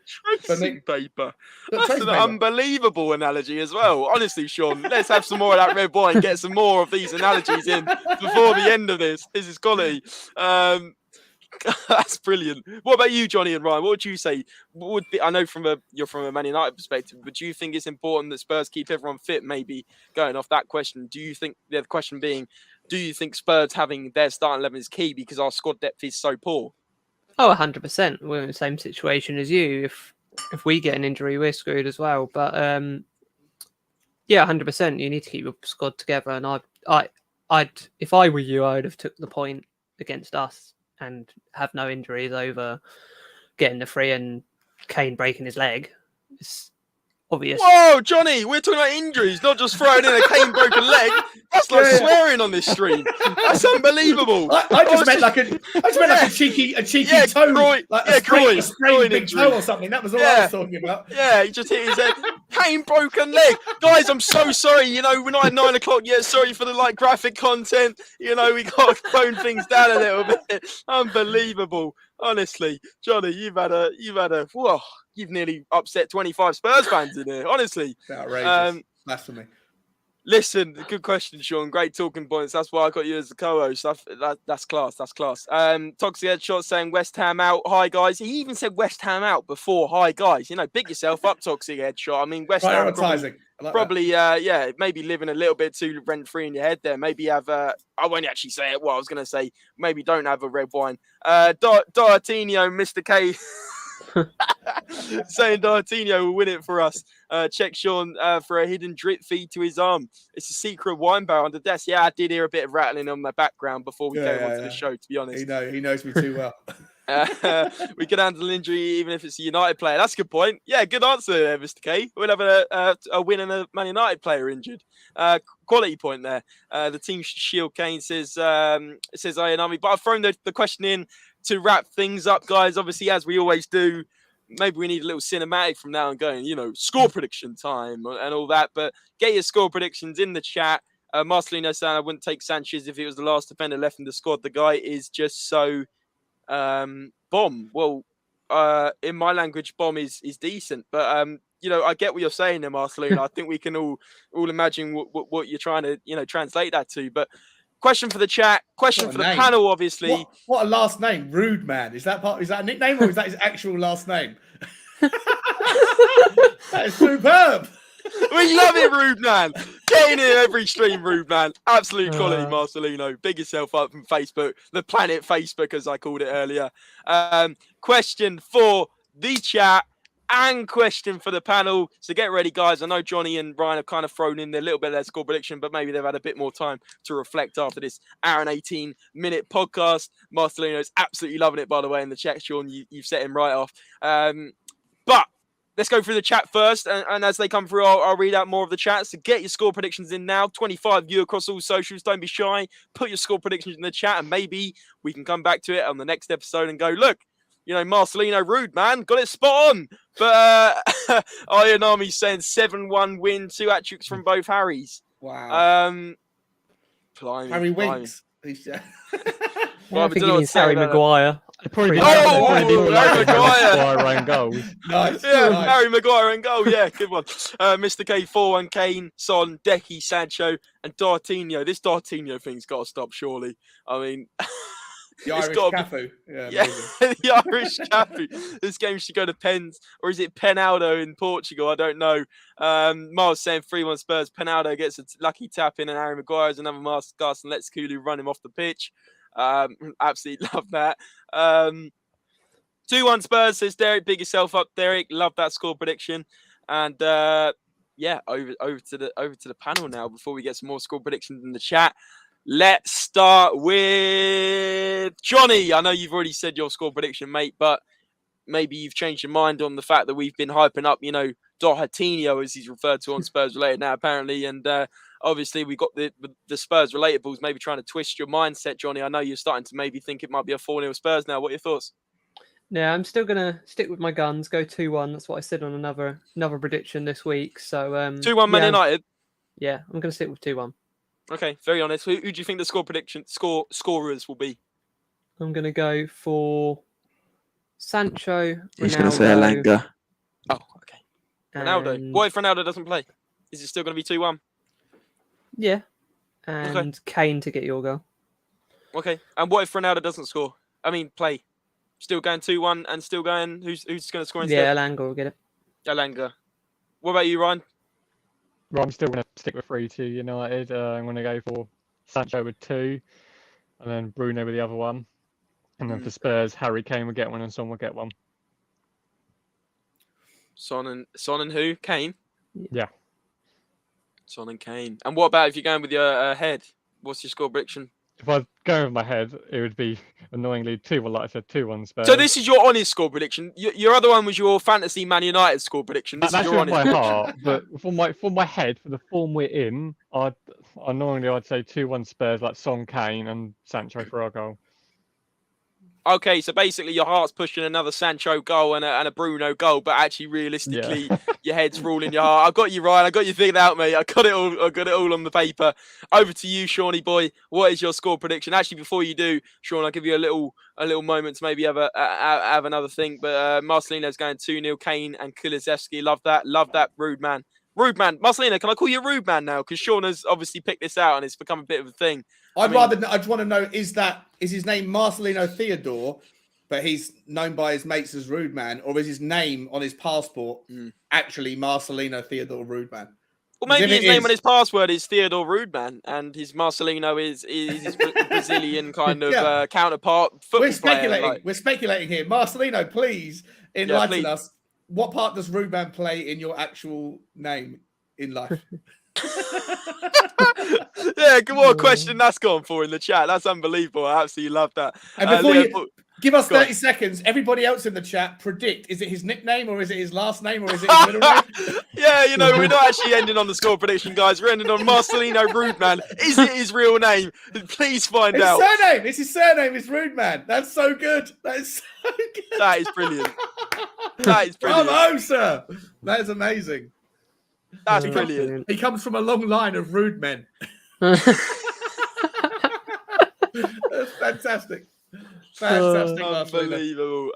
tracing paper. That's an unbelievable analogy as well. Honestly, Sean, let's have some more of that red wine. Get some more of these analogies in before the end of this. This is quality. That's brilliant. What about you, Johnny and Ryan? What would you say? I know you're from a Man United perspective, but do you think it's important that Spurs keep everyone fit? Maybe going off that question, do you think the question being, do you think Spurs having their starting 11 is key because our squad depth is so poor? Oh, 100%. We're in the same situation as you. If we get an injury, we're screwed as well. But yeah, 100%. You need to keep your squad together. And I'd if I were you, I would have took the point against us and have no injuries over getting the free and Kane breaking his leg. It's obvious. Whoa, Johnny, we're talking about injuries, not just throwing in a Kane broken leg. That's like swearing on this stream. That's unbelievable. I just meant like a cheeky toe, like a sprained big toe or something. That was all I was talking about. Yeah, he just hit his head. Kane broken leg. Guys, I'm so sorry. You know, we're not at 9 o'clock yet. Sorry for the graphic content. You know, we got to tone things down a little bit. Unbelievable. Honestly, Johnny, you've nearly upset 25 Spurs fans in here. Honestly, outrageous. Blasphemy. Listen, good question, Sean. Great talking points. That's why I got you as the co-host. That's class. That's class. Toxic Headshot saying West Ham out. Hi guys. He even said West Ham out before. Hi guys. You know, big yourself up, Toxic Headshot. I mean, West Ham probably maybe living a little bit too rent free in your head there. Maybe have I won't actually say it. What I was gonna say. Maybe don't have a red wine. D'Artino, Mr. K. saying D'Artino will win it for us. Check Sean for a hidden drip feed to his arm. It's a secret wine barrel on the desk. Yeah, I did hear a bit of rattling on the background before we came onto the show, to be honest. He knows me too well. We can handle injury even if it's a United player. That's a good point. Yeah, good answer there, Mr. K. We'll have a win and a Man United player injured. Quality point there. The team shield Kane says Ayanami. But I've thrown the question in to wrap things up, guys. Obviously, as we always do, maybe we need a little cinematic from now and going, score prediction time and all that. But get your score predictions in the chat. Marcelino saying I wouldn't take Sanchez if he was the last defender left in the squad. The guy is just so bomb. Well, in my language, bomb is decent. But, I get what you're saying there, Marcelino. I think we can all imagine what you're trying to, translate that to. But question for the chat, question for the panel, obviously. What a last name, Rude Man. Is that a nickname or is that his actual last name? That is superb. We love it, Rude Man. Get in here every stream, Rude Man. Absolute quality, Marcelino. Big yourself up from Facebook, the planet Facebook, as I called it earlier. Question for the chat and question for the panel. So get ready, guys. I know Johnny and Ryan have kind of thrown in a little bit of their score prediction, but maybe they've had a bit more time to reflect after this hour and 18-minute podcast. Marcelino's absolutely loving it, by the way, in the chat, Sean. You've set him right off. But let's go through the chat first, and as they come through, I'll read out more of the chat. So get your score predictions in now. 25 view across all socials. Don't be shy. Put your score predictions in the chat, and maybe we can come back to it on the next episode and go, look, Marcelino, Rude Man, got it spot on. But Ayanami's saying 7-1 win, 2 hat-tricks from both Harrys. Wow. Harry Winks. I think he means Harry Maguire. Harry Maguire and goals. Nice. Yeah, nice. Harry Maguire and goal. Yeah, good one. Mr. K, 4-1, Kane, Son, Decky, Sancho, and D'Artino. This D'Artino thing's got to stop, surely. I mean, the Irish Cafu. Yeah, the Irish Cafu. This game should go to pens, or is it Penaldo in Portugal? I don't know. Miles saying 3-1 Spurs. Penaldo gets a lucky tap in, and Harry Maguire is another masterclass and lets Kulu run him off the pitch. Absolutely love that. 2-1 Spurs, says Derek. Big yourself up, Derek. Love that score prediction. And yeah, over to the panel now before we get some more score predictions in the chat. Let's start with Johnny. I know you've already said your score prediction, mate, but maybe you've changed your mind on the fact that we've been hyping up, Dohertinho, as he's referred to on Spurs Related now, apparently. And obviously, we've got the Spurs Relatables maybe trying to twist your mindset, Johnny. I know you're starting to maybe think it might be a 4-0 Spurs now. What are your thoughts? Yeah, I'm still going to stick with my guns, go 2-1. That's what I said on another prediction this week. So 2-1 Man United? Yeah, I'm going to stick with 2-1. Okay, very honest. Who do you think the scorers will be? I'm going to go for Sancho, He's Ronaldo. going to say Alanga. Oh, okay. Ronaldo. What if Ronaldo doesn't play? Is it still going to be 2-1? Yeah. And Kane to get your goal. Okay. And what if Ronaldo doesn't score? Play. Still going 2-1 and still going... Who's going to score instead? Yeah, Alanga will get it. Alanga. What about you, Ryan? Well, I'm still going to stick with 3-2 United. I'm going to go for Sancho with 2, and then Bruno with the other one. And then for Spurs, Harry Kane will get one and Son will get one. Son and who? Kane? Yeah. Son and Kane. And what about if you're going with your head? What's your score prediction? If I was going with my head, it would be annoyingly 2-1, like I said, 2-1 Spurs. So this is your honest score prediction. Your other one was your fantasy Man United score prediction. This is your honest. That's my heart, but for my head, for the form we're in, I'd say 2-1 Spurs, like Son, Kane, and Sancho for our goal. Okay, so basically your heart's pushing another Sancho goal and a Bruno goal, but actually realistically your head's ruling your heart. I've got you, Ryan. I got you figured out, mate. I got it all on the paper. Over to you, Shawnee boy. What is your score prediction? Actually, before you do, Sean, I'll give you a little moment to maybe have another thing. But Marcelino's going 2-0. Kane and Kulusevski. Love that. Rude man. Marcelino, can I call you Rude man now? Because Sean has obviously picked this out and it's become a bit of a thing. I just want to know, is his name Marcelino Theodore, but he's known by his mates as Rude Man, or is his name on his passport actually Marcelino Theodore Rude Man? Well, maybe his name on his password is Theodore Rudeman, and his Marcelino is his Brazilian kind of counterpart. We're speculating. We're speculating here. Marcelino, please enlighten us. What part does Rudeman play in your actual name in life? Yeah, what a question that's gone for in the chat. That's unbelievable. I absolutely love that. And before you give us 30 seconds, everybody else in the chat, predict, is it his nickname or is it his last name or is it his middle name? Yeah, we're not actually ending on the score prediction, guys. We're ending on Marcelino Rudeman. Is it his real name? Please find out. His surname is Rudeman. That's so good. That is so good. That is brilliant. Bravo, sir. That is amazing. That's brilliant. He comes from a long line of rude men. That's fantastic. Unbelievable,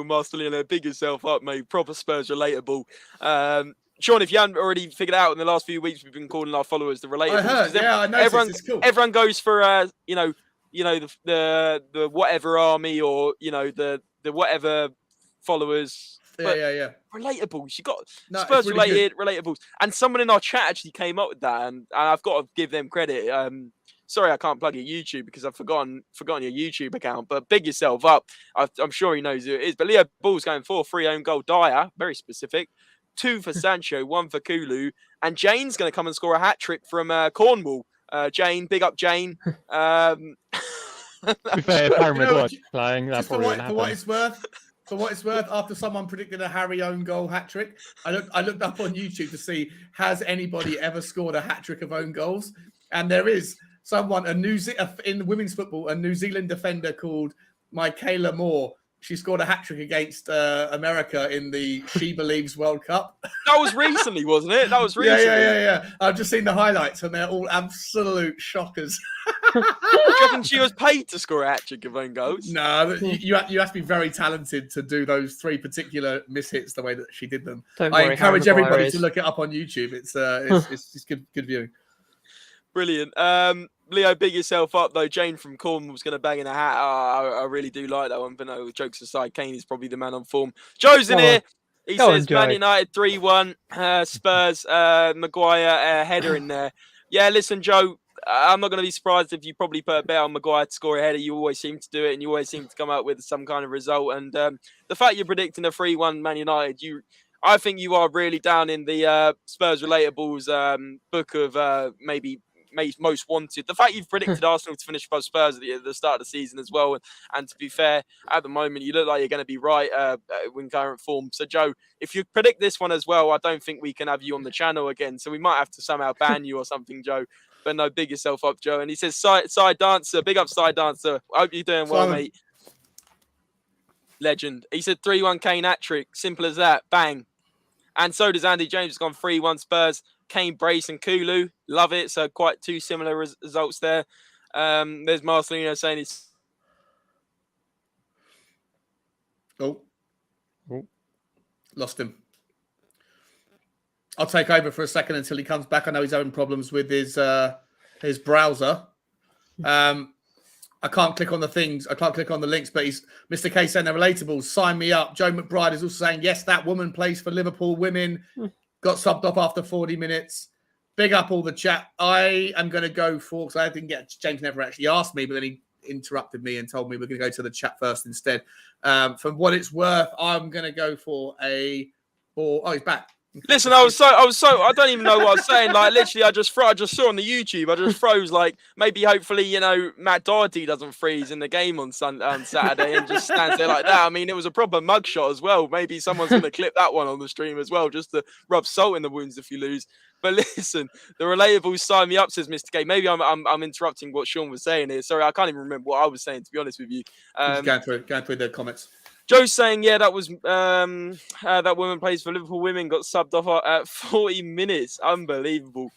Marcelino. Big yourself up, mate. Proper Spurs relatable. Sean, if you hadn't already figured out in the last few weeks, we've been calling our followers the relatables. I heard. I noticed. It's cool. Everyone goes for the whatever army or the whatever followers. Yeah. Relatables. You got Spurs related, relatables. And someone in our chat actually came up with that, and I've got to give them credit. Sorry, I can't plug your YouTube because I've forgotten your YouTube account. But big yourself up. I'm sure he knows who it is. But Leo Ball's going for 3 own goal. Dyer, very specific. 2 for Sancho, 1 for Kulu, and Jane's going to come and score a hat trick from Cornwall. Jane, big up Jane. To be fair, if Harry Maguire's playing, that probably wouldn't happen. For what it's worth, after someone predicted a Harry own goal hat trick, I looked up on YouTube to see, has anybody ever scored a hat trick of own goals? And there is someone, in women's football, a New Zealand defender called Michaela Moore. She scored a hat trick against America in the She Believes World Cup. That was recently, wasn't it? That was recently. Yeah. I've just seen the highlights and they're all absolute shockers. Do you reckon she was paid to score a hat trick of own goals? No, you have to be very talented to do those 3 particular mishits the way that she did them. I encourage everybody to look it up on YouTube. It's good viewing. Brilliant. Leo, big yourself up though. Jane from Cornwall's going to bang in a hat. I really do like that one. But no, jokes aside, Kane is probably the man on form. Joe's in here. He says Man United 3-1. Spurs, Maguire, header in there. Yeah, listen, Joe, I'm not going to be surprised if you probably put a bet on Maguire to score a header. You always seem to do it and you always seem to come out with some kind of result. And the fact you're predicting a 3-1 Man United, I think you are really down in the Spurs Relatables book of maybe most wanted. The fact you've predicted Arsenal to finish above Spurs at the start of the season as well, and to be fair, at the moment you look like you're going to be right in current form. So Joe, if you predict this one as well, I don't think we can have you on the channel again. So we might have to somehow ban you or something, Joe. But no, big yourself up, Joe. And he says, side dancer, big up side dancer. I hope you're doing well, mate. Legend. He said 3-1 Kane hat-trick. Simple as that. Bang. And so does Andy James. Has gone 3-1 Spurs. Kane, Brace and Kulu. Love it. So quite two similar results there. There's Marcelino saying it's... Oh. Lost him. I'll take over for a second until he comes back. I know he's having problems with his browser. I can't click on the things. I can't click on the links, but he's Mr. K saying they're relatables. Sign me up. Joe McBride is also saying, yes, that woman plays for Liverpool women. Got subbed off after 40 minutes. Big up all the chat. I am going to go for, because I didn't get, James never actually asked me, but then he interrupted me and told me we're going to go to the chat first instead. For what it's worth, I'm going to go for oh, he's back. Listen, I was so I don't even know what I was saying. Like literally, I just saw on the YouTube. I just froze. Like maybe, hopefully, Matt Doherty doesn't freeze in the game on Saturday and just stands there like that. I mean, it was a proper mugshot as well. Maybe someone's going to clip that one on the stream as well, just to rub salt in the wounds if you lose. But listen, the relatables sign me up, says Mr. K. Maybe I'm interrupting what Sean was saying here. Sorry, I can't even remember what I was saying, to be honest with you. Going through the comments. Joe's saying, yeah, that was that woman plays for Liverpool women, got subbed off at 40 minutes. Unbelievable.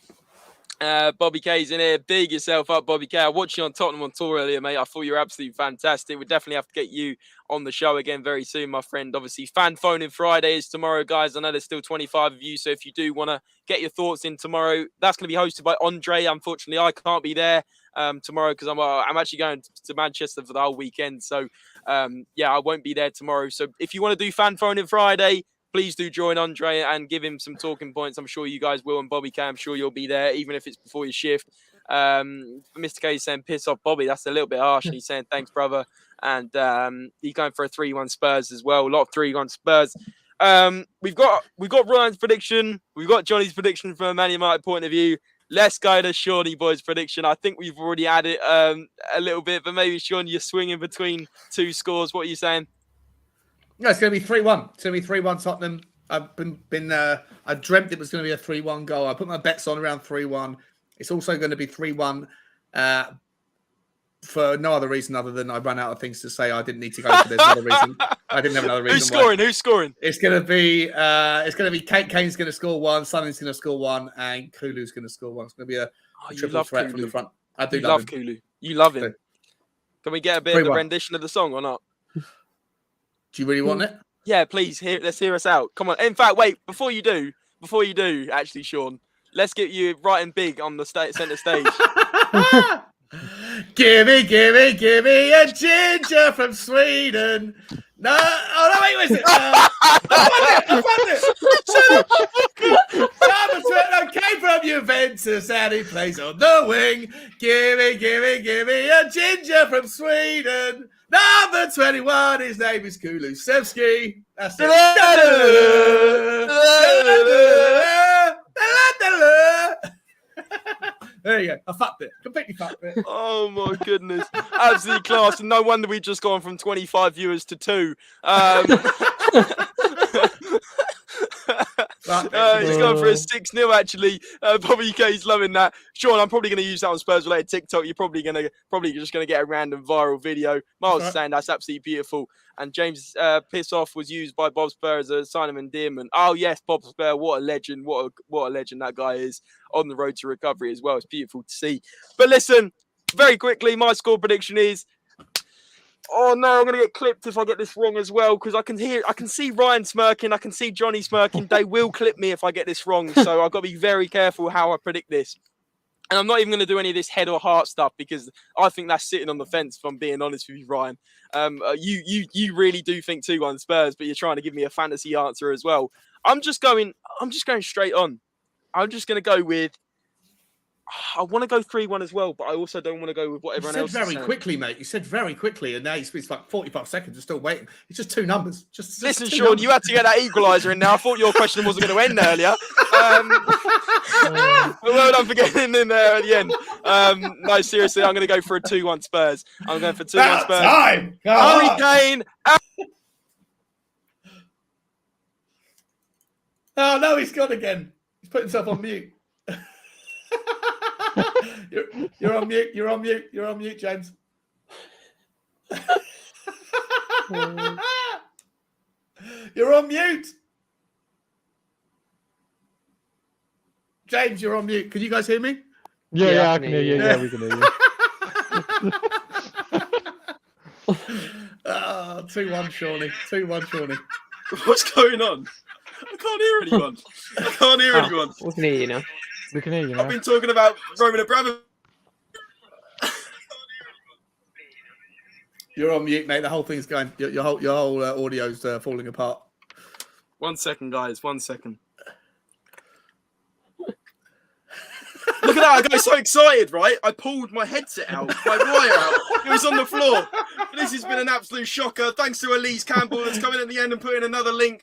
Bobby K's in here. Big yourself up, Bobby K. I watched you on Tottenham on tour earlier, mate. I thought you were absolutely fantastic. We definitely have to get you on the show again very soon, my friend. Obviously, fan phone in Friday is tomorrow, guys. I know there's still 25 of you, so if you do want to get your thoughts in tomorrow, that's going to be hosted by Andre. Unfortunately, I can't be there tomorrow because I'm actually going to Manchester for the whole weekend. So, yeah, I won't be there tomorrow. So if you want to do fan phone in Friday, please do join Andre and give him some talking points. I'm sure you guys will. And Bobby K, I'm sure you'll be there, even if it's before your shift. Mr. K is saying, piss off, Bobby. That's a little bit harsh. And he's saying, thanks, brother. And he's going for a 3-1 Spurs as well. A lot of 3-1 Spurs. We've got Ryan's prediction. We've got Johnny's prediction from a Man United point of view. Let's go to Shawnee boys' prediction. I think we've already had it a little bit, but maybe, Sean, you're swinging between two scores. What are you saying? No, it's going to be 3-1. It's going to be 3-1 Tottenham. I've I dreamt it was going to be a 3-1 goal. I put my bets on around 3-1. It's also going to be 3-1 for no other reason other than I ran out of things to say. I didn't need to go for this other reason. I didn't have another reason. Who's scoring? It's going to be Kane's going to score one, Sonny's going to score one, and Kulu's going to score one. It's going to be a triple threat Kulu from the front. I do love him. Kulu. You love him. Can we get a bit of the rendition of the song or not? Do you really want it? Yeah, please. Let's hear us out. Come on. In fact, wait. Before you do, actually, Sean, let's get you right and big on the centre stage. Give me a ginger from Sweden. No, oh no, wait, where's it? I found it. Came from Juventus and he plays on the wing. Give me a ginger from Sweden. Number 21, his name is Kulusevski. That's it. There you go. I fucked it. Completely fucked it. Oh my goodness. Absolutely class. And no wonder we've just gone from 25 viewers to 2. He's going for a 6-0 actually. Bobby K's loving that. Sean, I'm probably going to use that on Spurs Related TikTok. You're probably just going to get a random viral video. Miles is saying that's absolutely beautiful. And James piss off was used by Bob Spur as a sign of endearment. Oh yes, Bob Spur, what a legend! What a legend that guy is on the road to recovery as well. It's beautiful to see. But listen, very quickly, my score prediction is. Oh no, I'm gonna get clipped if I get this wrong as well, because I can see Ryan smirking, I can see Johnny smirking. They will clip me if I get this wrong, so I've got to be very careful how I predict this. And I'm not even going to do any of this head or heart stuff because I think that's sitting on the fence, if I'm being honest with you, Ryan. You really do think 2-1 Spurs, but you're trying to give me a fantasy answer as well. I'm just going straight on. I'm just going to go with, I want to go 3-1 as well, but I also don't want to go with what everyone else said very is saying. quickly, mate. You said very quickly, and now it's like 45 seconds. You're still waiting. It's just two numbers. Just Listen, two Sean, numbers. you had to get that equaliser in now. I thought your question wasn't going to end earlier. But well done for getting in there at the end. No, seriously, I'm going to go for a 2-1 Spurs. I'm going for 2-1 Spurs. Time. Harry Kane. Oh, no, he's gone again. He's put himself on mute. You're on mute. You're on mute. You're on mute, James. You're on mute. James, you're on mute. Can you guys hear me? Yeah, I can hear you. Yeah, we can hear you. 2-1, Shawnee. 2-1, Shawnee. What's going on? I can't hear anyone. I can't hear anyone. We can hear you now. We can hear you now. I've been talking about Roman Abramovich. You're on mute, mate. The whole thing's going. Your whole audio's falling apart. 1 second, guys. 1 second. Look at that. I got so excited, right? I pulled my headset out, my wire out. It was on the floor. This has been an absolute shocker. Thanks to Elise Campbell that's coming at the end and putting another link.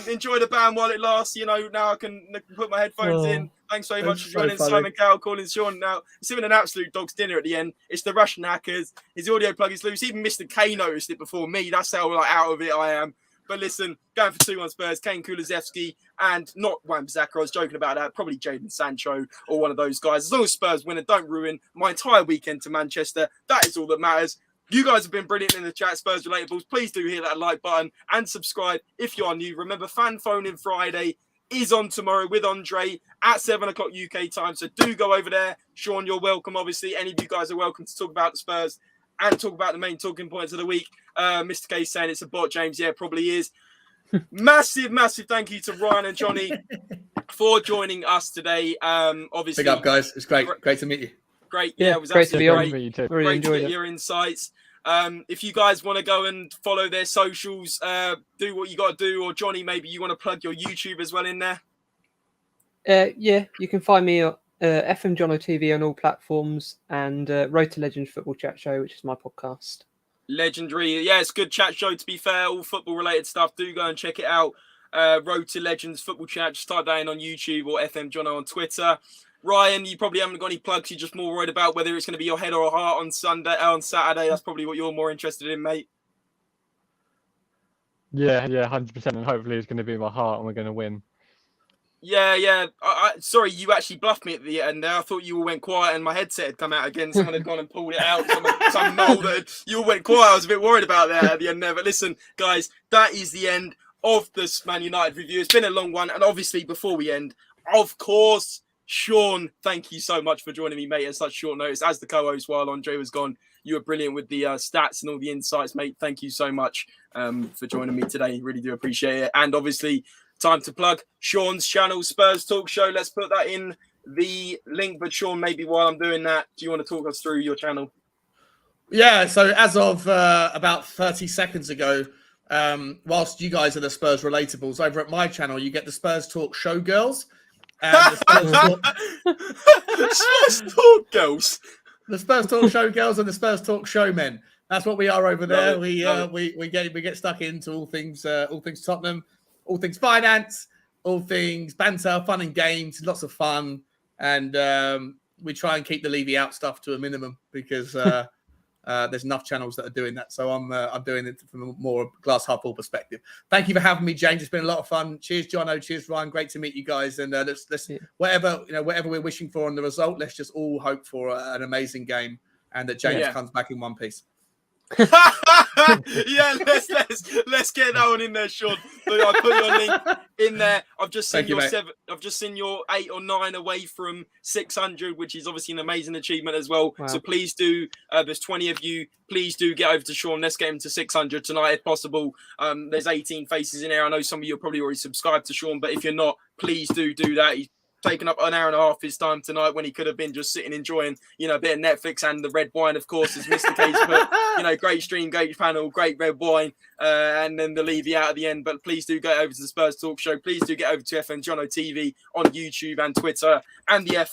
Enjoy the band while it lasts. You know, now I can put my headphones in. Thanks so much for joining Simon Cowell, calling Sean. Now, it's even an absolute dog's dinner at the end. It's the Russian hackers. His audio plug is loose. Even Mr. K noticed it before me. That's how out of it I am. But listen, going for 2-1 Spurs, Kane Kulusevski, and not Wan-Bissaka. I was joking about that. Probably Jadon Sancho or one of those guys. As long as Spurs win and don't ruin my entire weekend to Manchester, that is all that matters. You guys have been brilliant in the chat, Spurs Relatables. Please do hit that like button and subscribe if you are new. Remember, Fan Phone in Friday is on tomorrow with Andre at 7 o'clock UK time. So do go over there. Sean, you're welcome, obviously. Any of you guys are welcome to talk about the Spurs and talk about the main talking points of the week. Mr. K saying it's a bot, James. Yeah, probably is. Massive thank you to Ryan and Johnny for joining us today. Obviously, big up, guys. It's great. Great to meet you. Great. Yeah, it was great to be on. great. Really Great to get your insights. If you guys want to go and follow their socials, do what you got to do. Or Johnny, maybe you want to plug your YouTube as well in there. Yeah, you can find me at FM Jono TV on all platforms and Road to Legends Football Chat Show, which is my podcast. Legendary. Yeah, it's a good chat show, to be fair. All football related stuff. Do go and check it out. Road to Legends Football Chat. Just type that in on YouTube or FM Jono on Twitter. Ryan, you probably haven't got any plugs. You're just more worried about whether it's going to be your head or heart on Saturday. That's probably what you're more interested in, mate. Yeah, 100%. And hopefully it's going to be my heart and we're going to win. Yeah. Sorry, you actually bluffed me at the end there. I thought you all went quiet and my headset had come out again. Someone had gone and pulled it out. Some mole that you all went quiet. I was a bit worried about that at the end there. But listen, guys, that is the end of this Man United review. It's been a long one. And obviously, before we end, of course, Sean, thank you so much for joining me, mate, at such short notice. As the co-host while Andre was gone, you were brilliant with the stats and all the insights, mate. Thank you so much for joining me today. Really do appreciate it. And obviously, time to plug Sean's channel, Spurs Talk Show. Let's put that in the link. But Sean, maybe while I'm doing that, do you want to talk us through your channel? Yeah, so as of about 30 seconds ago, whilst you guys are the Spurs Relatables, over at my channel, you get the Spurs Talk Show Girls. And the Spurs Talk Girls. The Spurs Talk Show Girls and the Spurs Talk Show Men. That's what we are over there. We get stuck into all things Tottenham, all things finance, all things banter, fun and games, lots of fun, and we try and keep the Levy out stuff to a minimum because there's enough channels that are doing that. So I'm doing it from a more glass half full perspective. Thank you for having me, James. It's been a lot of fun. Cheers, Jono. Cheers, Ryan. Great to meet you guys. And let's whatever we're wishing for on the result, let's just all hope for an amazing game and that James comes back in one piece. Yeah, let's get that one in there, Sean. I put your link in there. I've just seen I've just seen your 8 or 9 away from 600, which is obviously an amazing achievement as well. Wow. So please do. There's 20 of you. Please do get over to Sean. Let's get him to 600 tonight if possible. There's 18 faces in there. I know some of you are probably already subscribed to Sean, but if you're not, please do that. He's taken up an hour and a half of his time tonight when he could have been just sitting enjoying, a bit of Netflix and the red wine, of course, as Mr. Case put. Great stream, great panel, great red wine, and then the Levy out at the end. But please do go over to the Spurs Talk Show. Please do get over to FN Jono TV on YouTube and Twitter, and the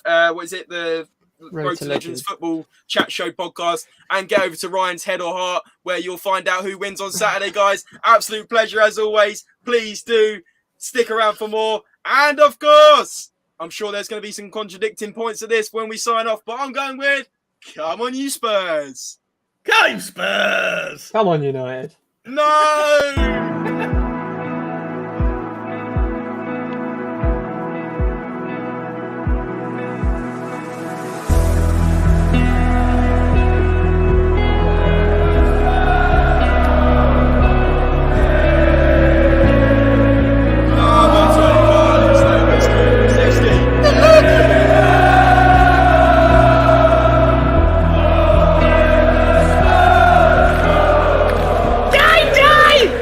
the Road to Legends Football Chat Show podcast, and get over to Ryan's Head or Heart, where you'll find out who wins on Saturday, guys. Absolute pleasure as always. Please do stick around for more. And of course, I'm sure there's going to be some contradicting points of this when we sign off, but I'm going with, come on, you Spurs. Go Spurs! Come on, United. No!